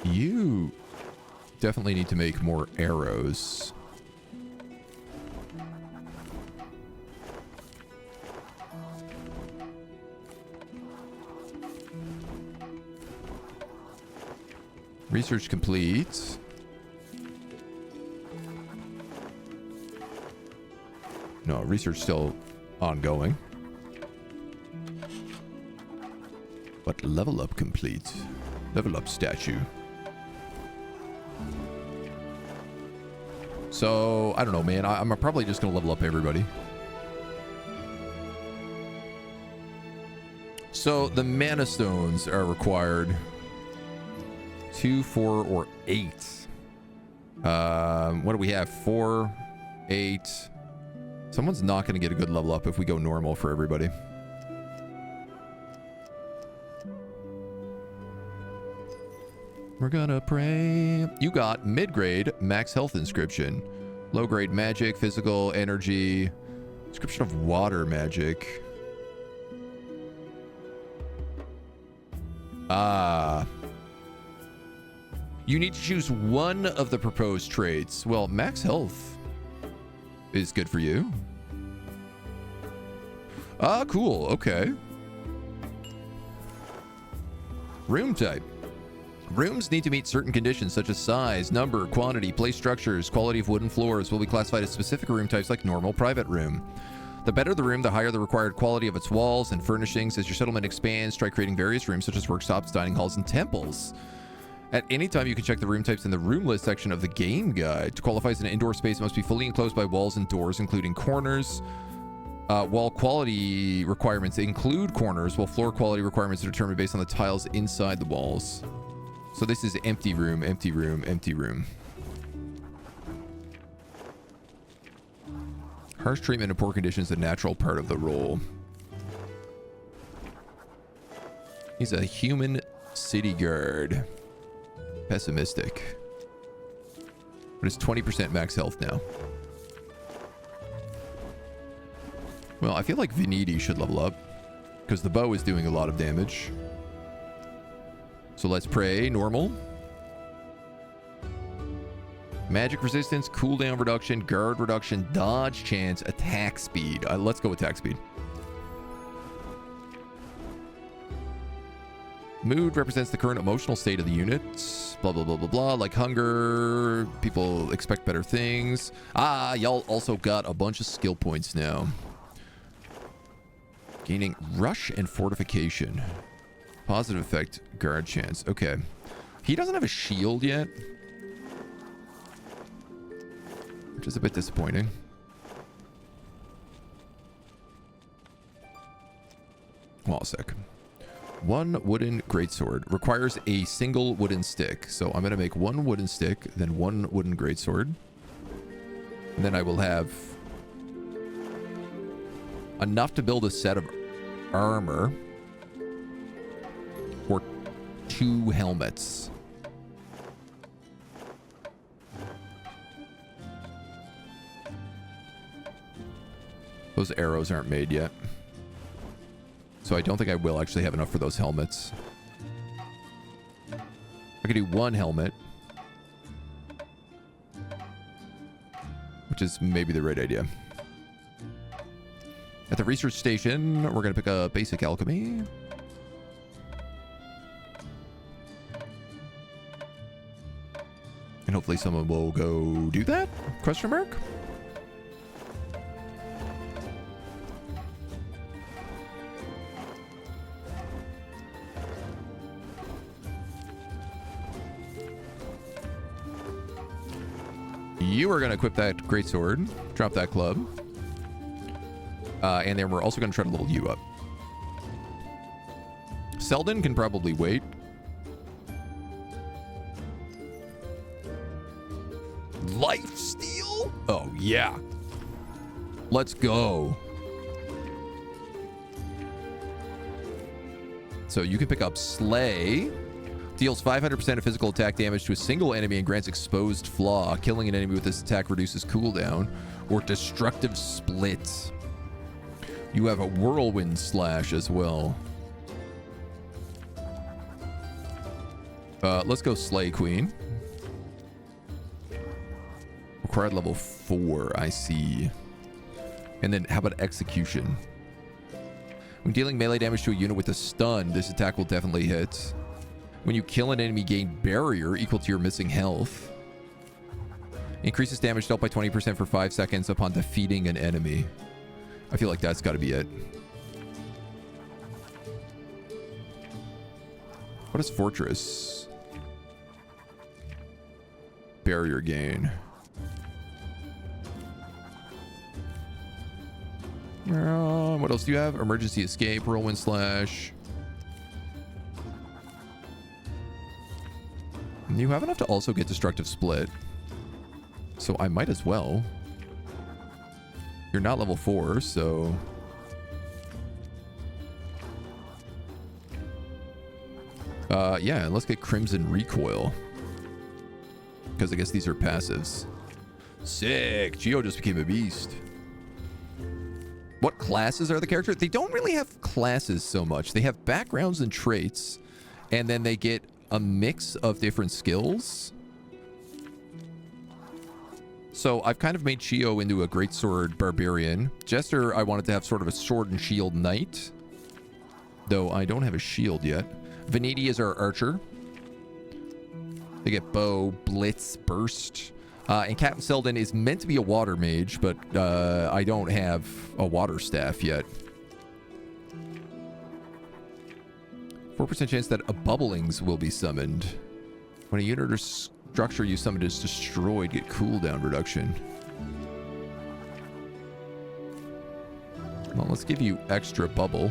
You definitely need to make more arrows. Research complete. No, research still ongoing. But level up complete. Level up statue. So, I don't know, man. I'm probably just going to level up everybody. So, the mana stones are required. 2, 4, or 8. What do we have? 4, 8. Someone's not going to get a good level up if we go normal for everybody. We're gonna pray. You got mid-grade max health inscription. Low-grade magic, physical, energy. Inscription of water magic. You need to choose one of the proposed traits. Well, max health is good for you. Cool. Okay. Room type. Rooms need to meet certain conditions such as size, number, quantity, place structures, quality of wooden floors will be classified as specific room types like normal, private room. The better the room, the higher the required quality of its walls and furnishings. As your settlement expands, try creating various rooms such as workshops, dining halls, and temples. At any time, you can check the room types in the room list section of the game guide. To qualify as an indoor space, it must be fully enclosed by walls and doors, including corners. Wall quality requirements include corners, while floor quality requirements are determined based on the tiles inside the walls. So this is empty room, empty room, empty room. Harsh treatment and poor conditions, a natural part of the role. He's a human city guard. Pessimistic. But it's 20% max health now. Well, I feel like Veniti should level up, because the bow is doing a lot of damage. So let's pray. Normal. Magic resistance, cooldown reduction, guard reduction, dodge chance, attack speed. Let's go attack speed. Mood represents the current emotional state of the unit. Blah, blah, blah, blah, blah. Like hunger. People expect better things. Y'all also got a bunch of skill points now. Gaining rush and fortification. Positive effect, guard chance. Okay. He doesn't have a shield yet, which is a bit disappointing. Hold on a sec. One wooden greatsword requires a single wooden stick. So I'm going to make one wooden stick, then one wooden greatsword. And then I will have enough to build a set of armor. Or 2 helmets. Those arrows aren't made yet. So I don't think I will actually have enough for those helmets. I could do 1 helmet. Which is maybe the right idea. At the research station, we're going to pick up basic alchemy. And hopefully someone will go do that? Question mark? You are going to equip that greatsword, drop that club, and then we're also going to try to level you up. Selden can probably wait. Lifesteal? Oh, yeah. Let's go. So you can pick up Slay. Deals 500% of physical attack damage to a single enemy and grants exposed flaw. Killing an enemy with this attack reduces cooldown. Or destructive split. You have a whirlwind slash as well. Let's go Slay Queen. Required level 4, I see. And then how about execution? When dealing melee damage to a unit with a stun, this attack will definitely hit. When you kill an enemy, gain barrier equal to your missing health. Increases damage dealt by 20% for 5 seconds upon defeating an enemy. I feel like that's got to be it. What is Fortress? Barrier gain. What else do you have? Emergency escape, whirlwind slash. You have enough to also get destructive split. So I might as well. You're not level 4, so... yeah, let's get Crimson Recoil. Because I guess these are passives. Sick! Geo just became a beast. What classes are the characters? They don't really have classes so much. They have backgrounds and traits. And then they get a mix of different skills. So I've kind of made Chio into a greatsword barbarian. Jester, I wanted to have sort of a sword and shield knight. Though I don't have a shield yet. Veniti is our archer. They get bow, blitz, burst. And Captain Selden is meant to be a water mage, but I don't have a water staff yet. 4% chance that a bubblings will be summoned. When a unit or structure you summoned is destroyed, get cooldown reduction. Well, let's give you extra bubble.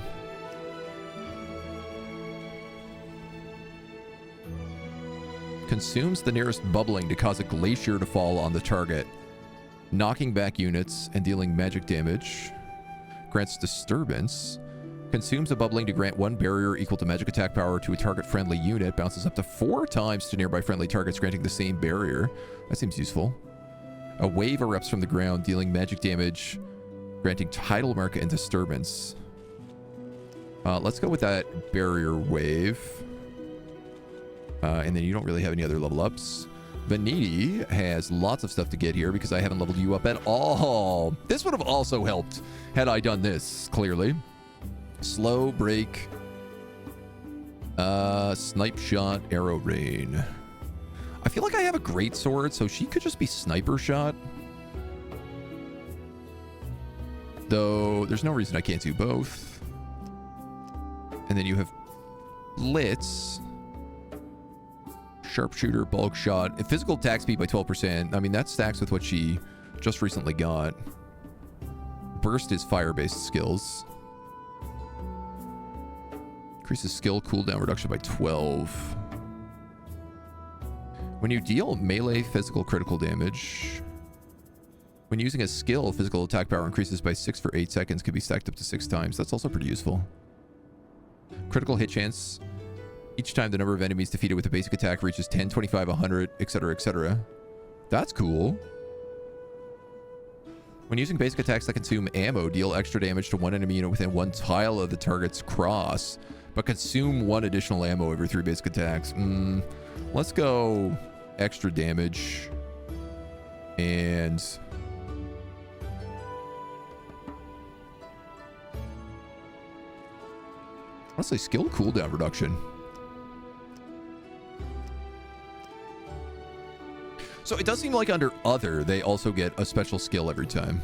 Consumes the nearest bubbling to cause a glacier to fall on the target, knocking back units and dealing magic damage. Grants disturbance. Consumes a bubbling to grant 1 barrier equal to magic attack power to a target friendly unit. Bounces up to 4 times to nearby friendly targets, granting the same barrier. That seems useful. A wave erupts from the ground, dealing magic damage, granting tidal mark and disturbance. Let's go with that barrier wave. And then you don't really have any other level ups. Veniti has lots of stuff to get here because I haven't leveled you up at all. This would have also helped had I done this, clearly. Slow break. Snipe shot, arrow rain. I feel like I have a great sword, so she could just be sniper shot. Though there's no reason I can't do both. And then you have blitz. Sharpshooter, bulk shot, and physical attack speed by 12%. I mean, that stacks with what she just recently got. Burst is fire-based skills. Increases skill cooldown reduction by 12. When you deal melee physical critical damage, when using a skill, physical attack power increases by 6 for 8 seconds, can be stacked up to 6 times. That's also pretty useful. Critical hit chance. Each time the number of enemies defeated with a basic attack reaches 10, 25, 100, etc., etc. That's cool. When using basic attacks that consume ammo, deal extra damage to 1 enemy unit within 1 tile of the target's cross, but consume 1 additional ammo every 3 basic attacks. Let's go extra damage. And... let's say skill cooldown reduction. So it does seem like under other, they also get a special skill every time.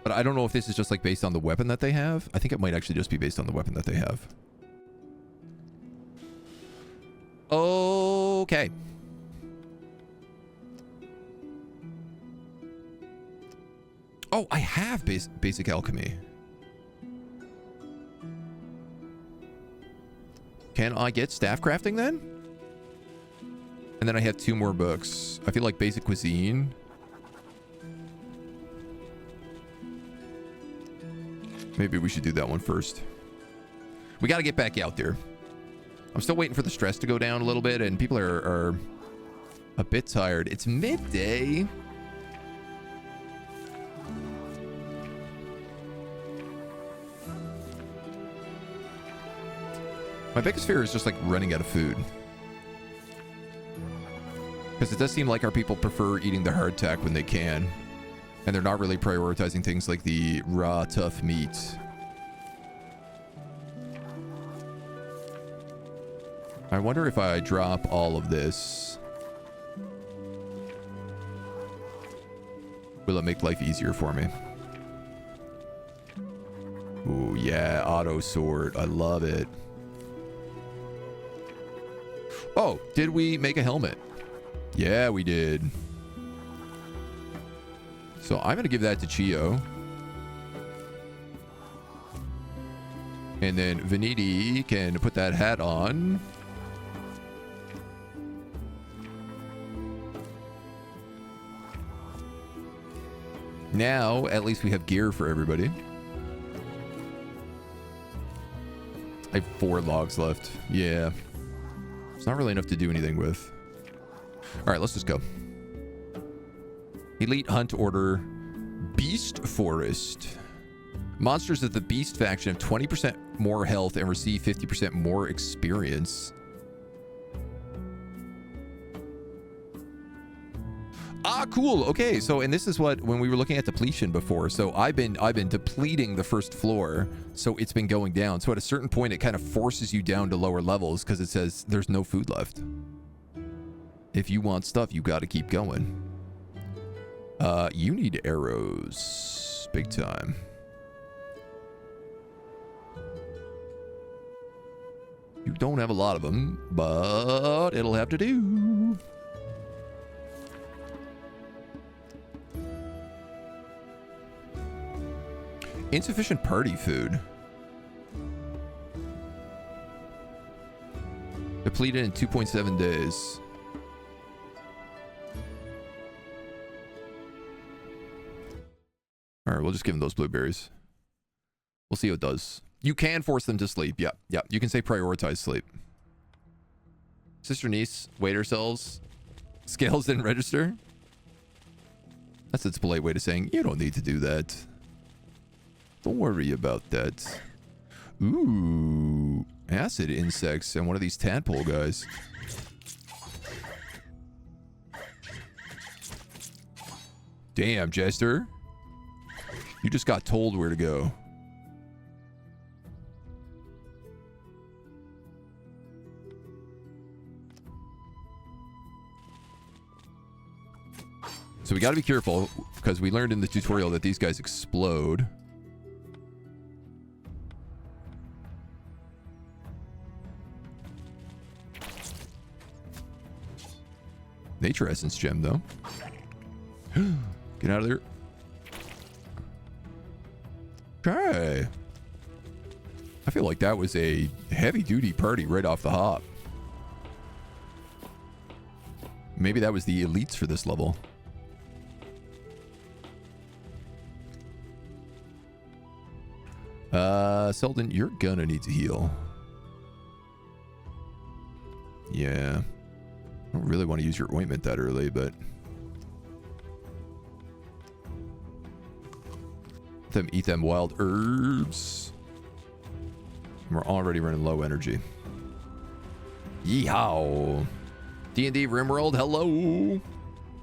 But I don't know if this is just like based on the weapon that they have. I think it might actually just be based on the weapon that they have. Okay. Oh, I have basic alchemy. Can I get staff crafting then? And then I have 2 more books. I feel like basic cuisine. Maybe we should do that one first. We got to get back out there. I'm still waiting for the stress to go down a little bit, and people are a bit tired. It's midday. My biggest fear is just like running out of food. Because it does seem like our people prefer eating the hardtack when they can. And they're not really prioritizing things like the raw, tough meat. I wonder if I drop all of this, will it make life easier for me? Ooh, yeah, auto sort. I love it. Oh, did we make a helmet? Yeah, we did. So I'm going to give that to Chio. And then Vaniti can put that hat on. Now, at least we have gear for everybody. I have 4 logs left. Yeah. It's not really enough to do anything with. All right, let's just go. Elite Hunt Order. Beast Forest. Monsters of the Beast faction have 20% more health and receive 50% more experience. Ah, cool. Okay, so and this is what when we were looking at depletion before. So I've been depleting the first floor, so it's been going down. So at a certain point, it kind of forces you down to lower levels because it says there's no food left. If you want stuff, you got to keep going. You need arrows, big time. You don't have a lot of them, but it'll have to do. Insufficient party food. Depleted in 2.7 days. All right, we'll just give them those blueberries. We'll see what it does. You can force them to sleep. Yeah, yeah. You can say prioritize sleep. Sister niece, waiter cells. Scales didn't register. That's its polite way of saying, you don't need to do that. Don't worry about that. Ooh. Acid insects and one of these tadpole guys. Damn, Jester. You just got told where to go. So we got to be careful because we learned in the tutorial that these guys explode. Nature essence gem though. Get out of there. Okay. I feel like that was a heavy duty party right off the hop. Maybe that was the elites for this level. Selden, you're gonna need to heal. Yeah. I don't really want to use your ointment that early, but... eat them wild herbs. We're already running low energy. Yeehaw. D&D Rimworld, hello.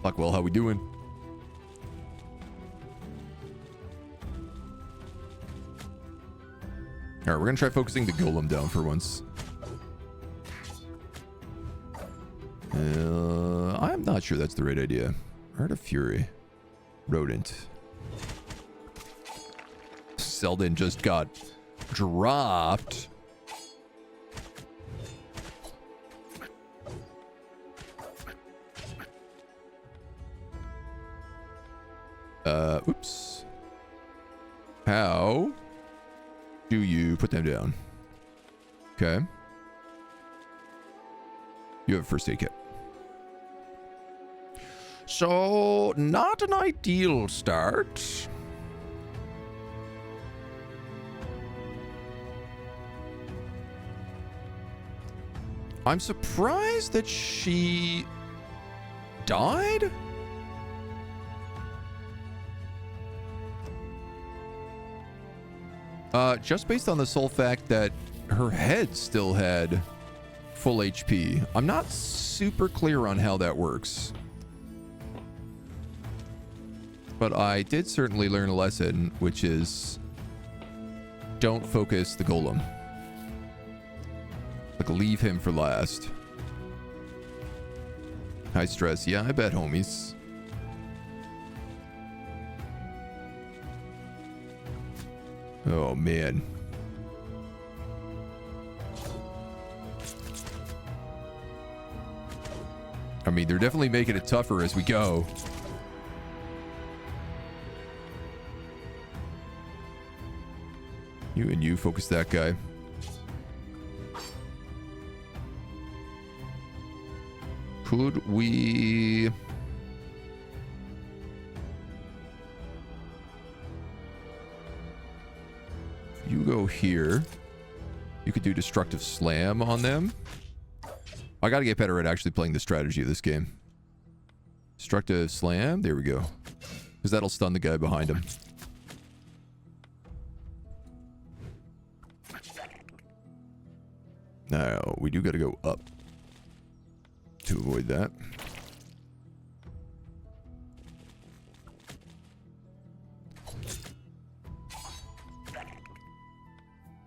Blackwell, how we doing? Alright, we're gonna try focusing the golem down for once. I'm not sure that's the right idea. Heart of Fury. Rodent. Selden just got dropped. Oops. How do you put them down? Okay. You have a first aid kit. So, not an ideal start. I'm surprised that she died? Just based on the sole fact that her head still had full HP. I'm not super clear on how that works. But I did certainly learn a lesson, which is don't focus the golem. Like, leave him for last. High stress. Yeah, I bet, homies. Oh, man. I mean, they're definitely making it tougher as we go. You and you focus that guy. Could we... You go here. You could do Destructive Slam on them. I gotta get better at actually playing the strategy of this game. Destructive Slam. There we go. Because that'll stun the guy behind him. Now, we do gotta go up to avoid that.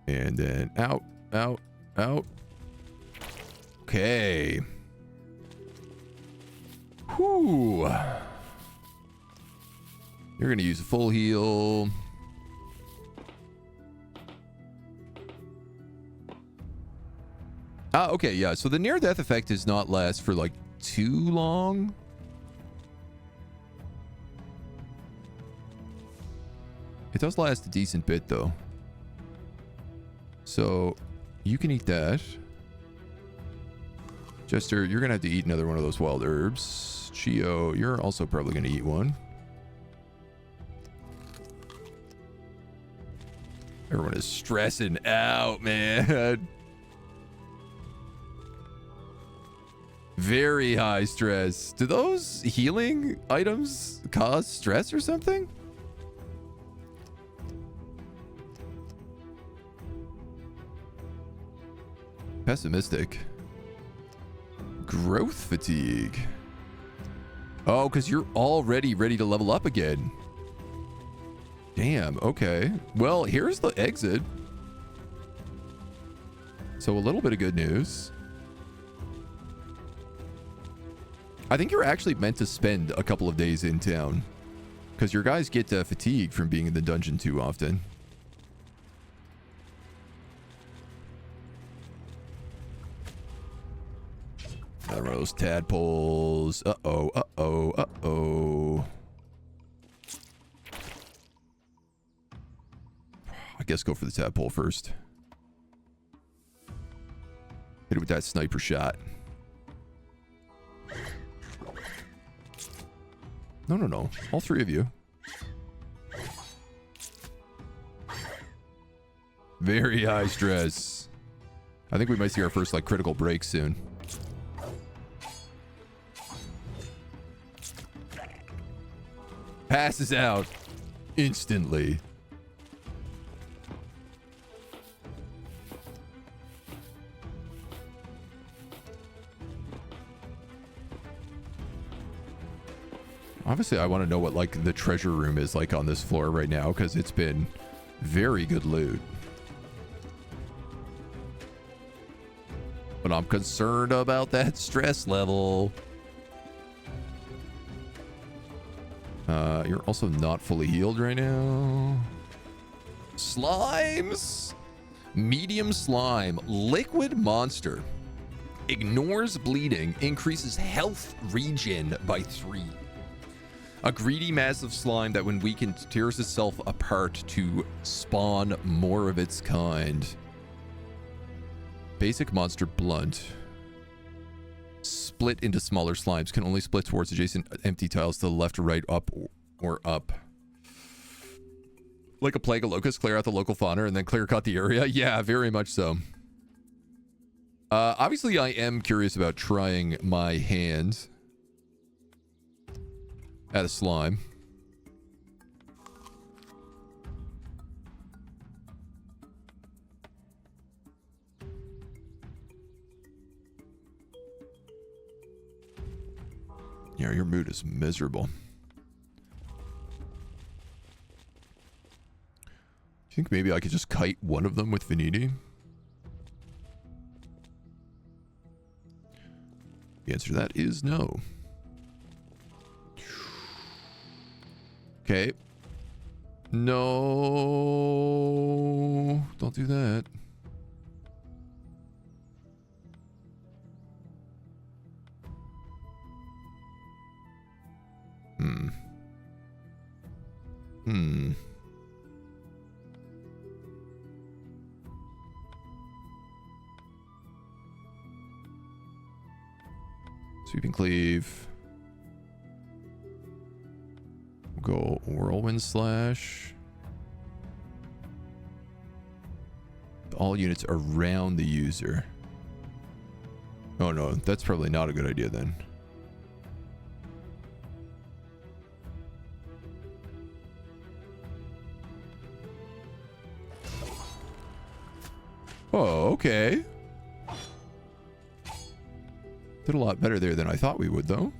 And then out, out, out. Okay. Whew. You're going to use a full heal. Ah, okay, yeah. So the near-death effect does not last for, like, too long. It does last a decent bit, though. So, you can eat that. Jester, you're going to have to eat another one of those wild herbs. Chio, you're also probably going to eat one. Everyone is stressing out, man. Very high stress. Do those healing items cause stress or something? Pessimistic. Growth fatigue. Oh, because you're already ready to level up again. Damn, okay. Well, here's the exit. So a little bit of good news. I think you're actually meant to spend a couple of days in town. Because your guys get fatigued from being in the dungeon too often. Another one of those tadpoles. Uh-oh, uh-oh, uh-oh. I guess go for the tadpole first. Hit it with that sniper shot. No, no, no. All three of you. Very high stress. I think we might see our first, like, critical break soon. Passes out instantly. Obviously, I want to know what, like, the treasure room is like on this floor right now, because it's been very good loot. But I'm concerned about that stress level. You're also not fully healed right now. Slimes. Medium slime. Liquid monster. Ignores bleeding. Increases health regen by 3. A greedy massive slime that when weakened tears itself apart to spawn more of its kind. Basic monster blunt. Split into smaller slimes. Can only split towards adjacent empty tiles to the left or right, up or up. Like a plague of locusts, clear out the local fauna and then clear cut the area. Yeah, very much so. Obviously, I am curious about trying my hand at a slime. Yeah, your mood is miserable. Do you think maybe I could just kite one of them with Veniti? The answer to that is no. Okay. No. Don't do that. Sweeping cleave. We'll go whirlwind slash. All units around the user. Oh no, that's probably not a good idea then. Oh, okay. Did a lot better there than I thought we would, though.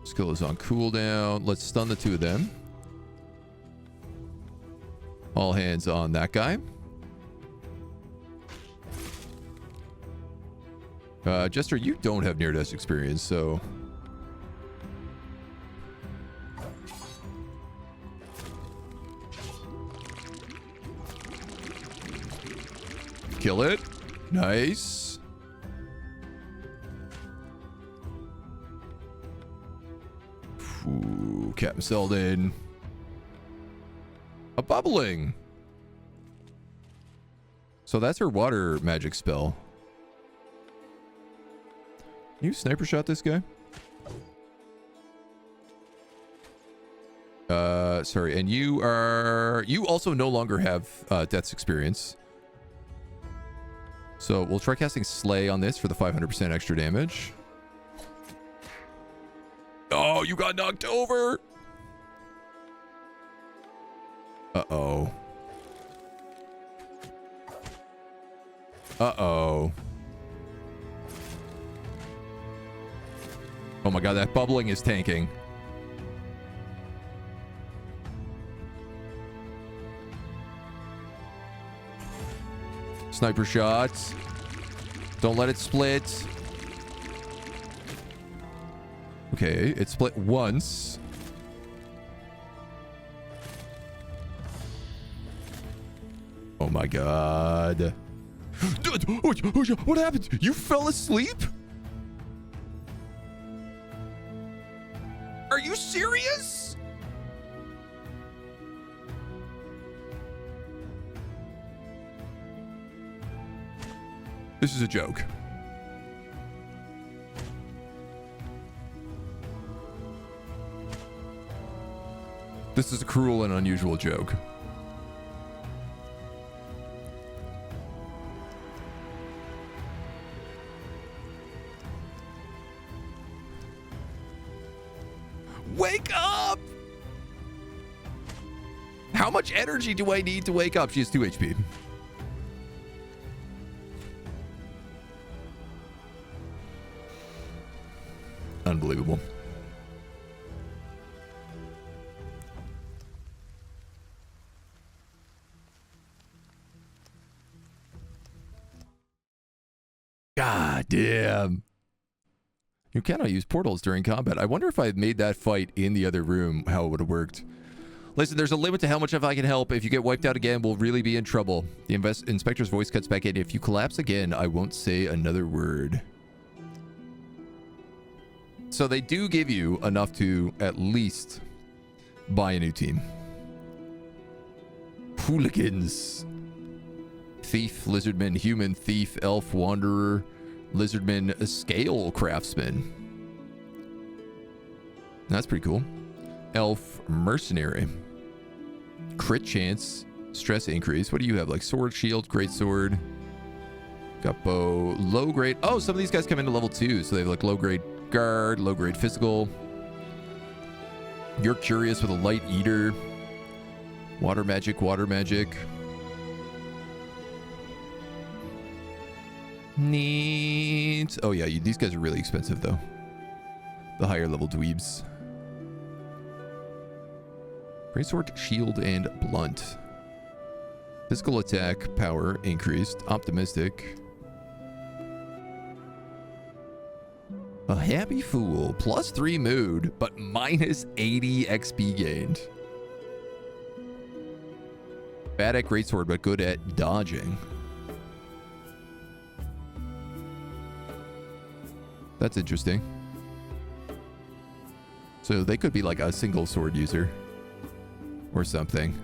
Skill is on cooldown. Let's stun the two of them. All hands on that guy. Jester, you don't have near-death experience, so... Kill it. Nice. Ooh, Captain Selden. A bubbling. So that's her water magic spell. Can you sniper shot this guy? Sorry, and you also no longer have death's experience. So we'll try casting Slay on this for the 500% extra damage. Oh, you got knocked over. Uh-oh. Uh-oh. Oh my god, that bubbling is tanking. Sniper shots. Don't let it split. Okay, it split once. Oh my god. What happened? You fell asleep? Are you serious? This is a joke. This is a cruel and unusual joke. Wake up! How much energy do I need to wake up? She has 2 HP. Unbelievable. God damn. You cannot use portals during combat. I wonder if I made that fight in the other room, how it would have worked. Listen, there's a limit to how much of I can help. If you get wiped out again, we'll really be in trouble. The inspector's voice cuts back in. If you collapse again, I won't say another word. So they do give you enough to at least buy a new team. Hooligans. Thief, lizardman, human, thief, elf, wanderer, lizardman, scale craftsman. That's pretty cool. Elf, mercenary. Crit chance, stress increase. What do you have? Like sword, shield, great sword. Got bow, low grade. Oh, some of these guys come into level 2, so they have like low grade guard, low grade physical. You're curious with a light eater. Water magic, water magic. Neat. Oh yeah, these guys are really expensive though. The higher level dweebs. Greatsword, shield, and blunt. Physical attack power increased. Optimistic. A happy fool, +3 mood, but minus 80 XP gained. Bad at greatsword, but good at dodging. That's interesting. So they could be like a single sword user or something.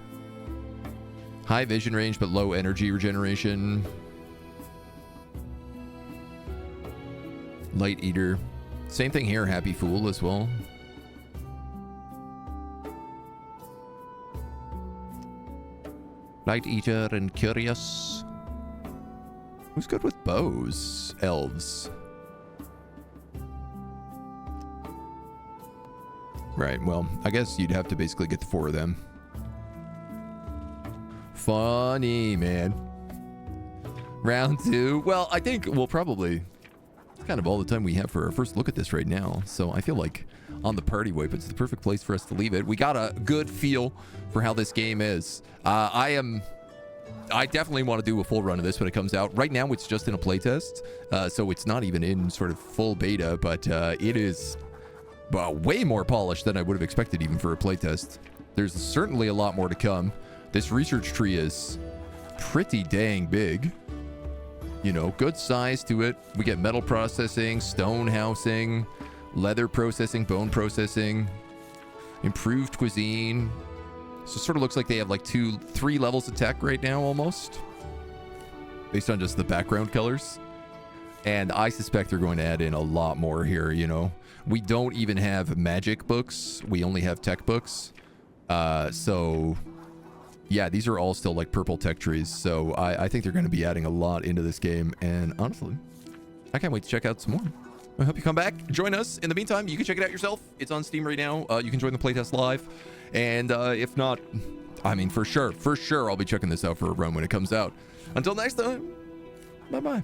High vision range, but low energy regeneration. Light eater. Same thing here, happy fool as well. Light eater and curious. Who's good with bows? Elves. Right, well, I guess you'd have to basically get the 4 of them. Funny, man. Round 2. Well, I think we'll probably... It's kind of all the time we have for our first look at this right now. So I feel like on the party wipe, it's the perfect place for us to leave it. We got a good feel for how this game is. I definitely want to do a full run of this when it comes out. Right now, it's just in a playtest. So it's not even in sort of full beta, but it is... way more polished than I would have expected even for a playtest. There's certainly a lot more to come. This research tree is pretty dang big. You know, good size to it. We get metal processing, stone housing, leather processing, bone processing, improved cuisine. So it sort of looks like they have like 3 levels of tech right now almost, based on just the background colors. And I suspect they're going to add in a lot more here, you know. We don't even have magic books. We only have tech books. So, yeah, these are all still like purple tech trees. So I think they're going to be adding a lot into this game. And honestly, I can't wait to check out some more. I hope you come back, join us. In the meantime, you can check it out yourself. It's on Steam right now. You can join the playtest live. And if not, I mean, for sure, I'll be checking this out for a run when it comes out. Until next time, bye-bye.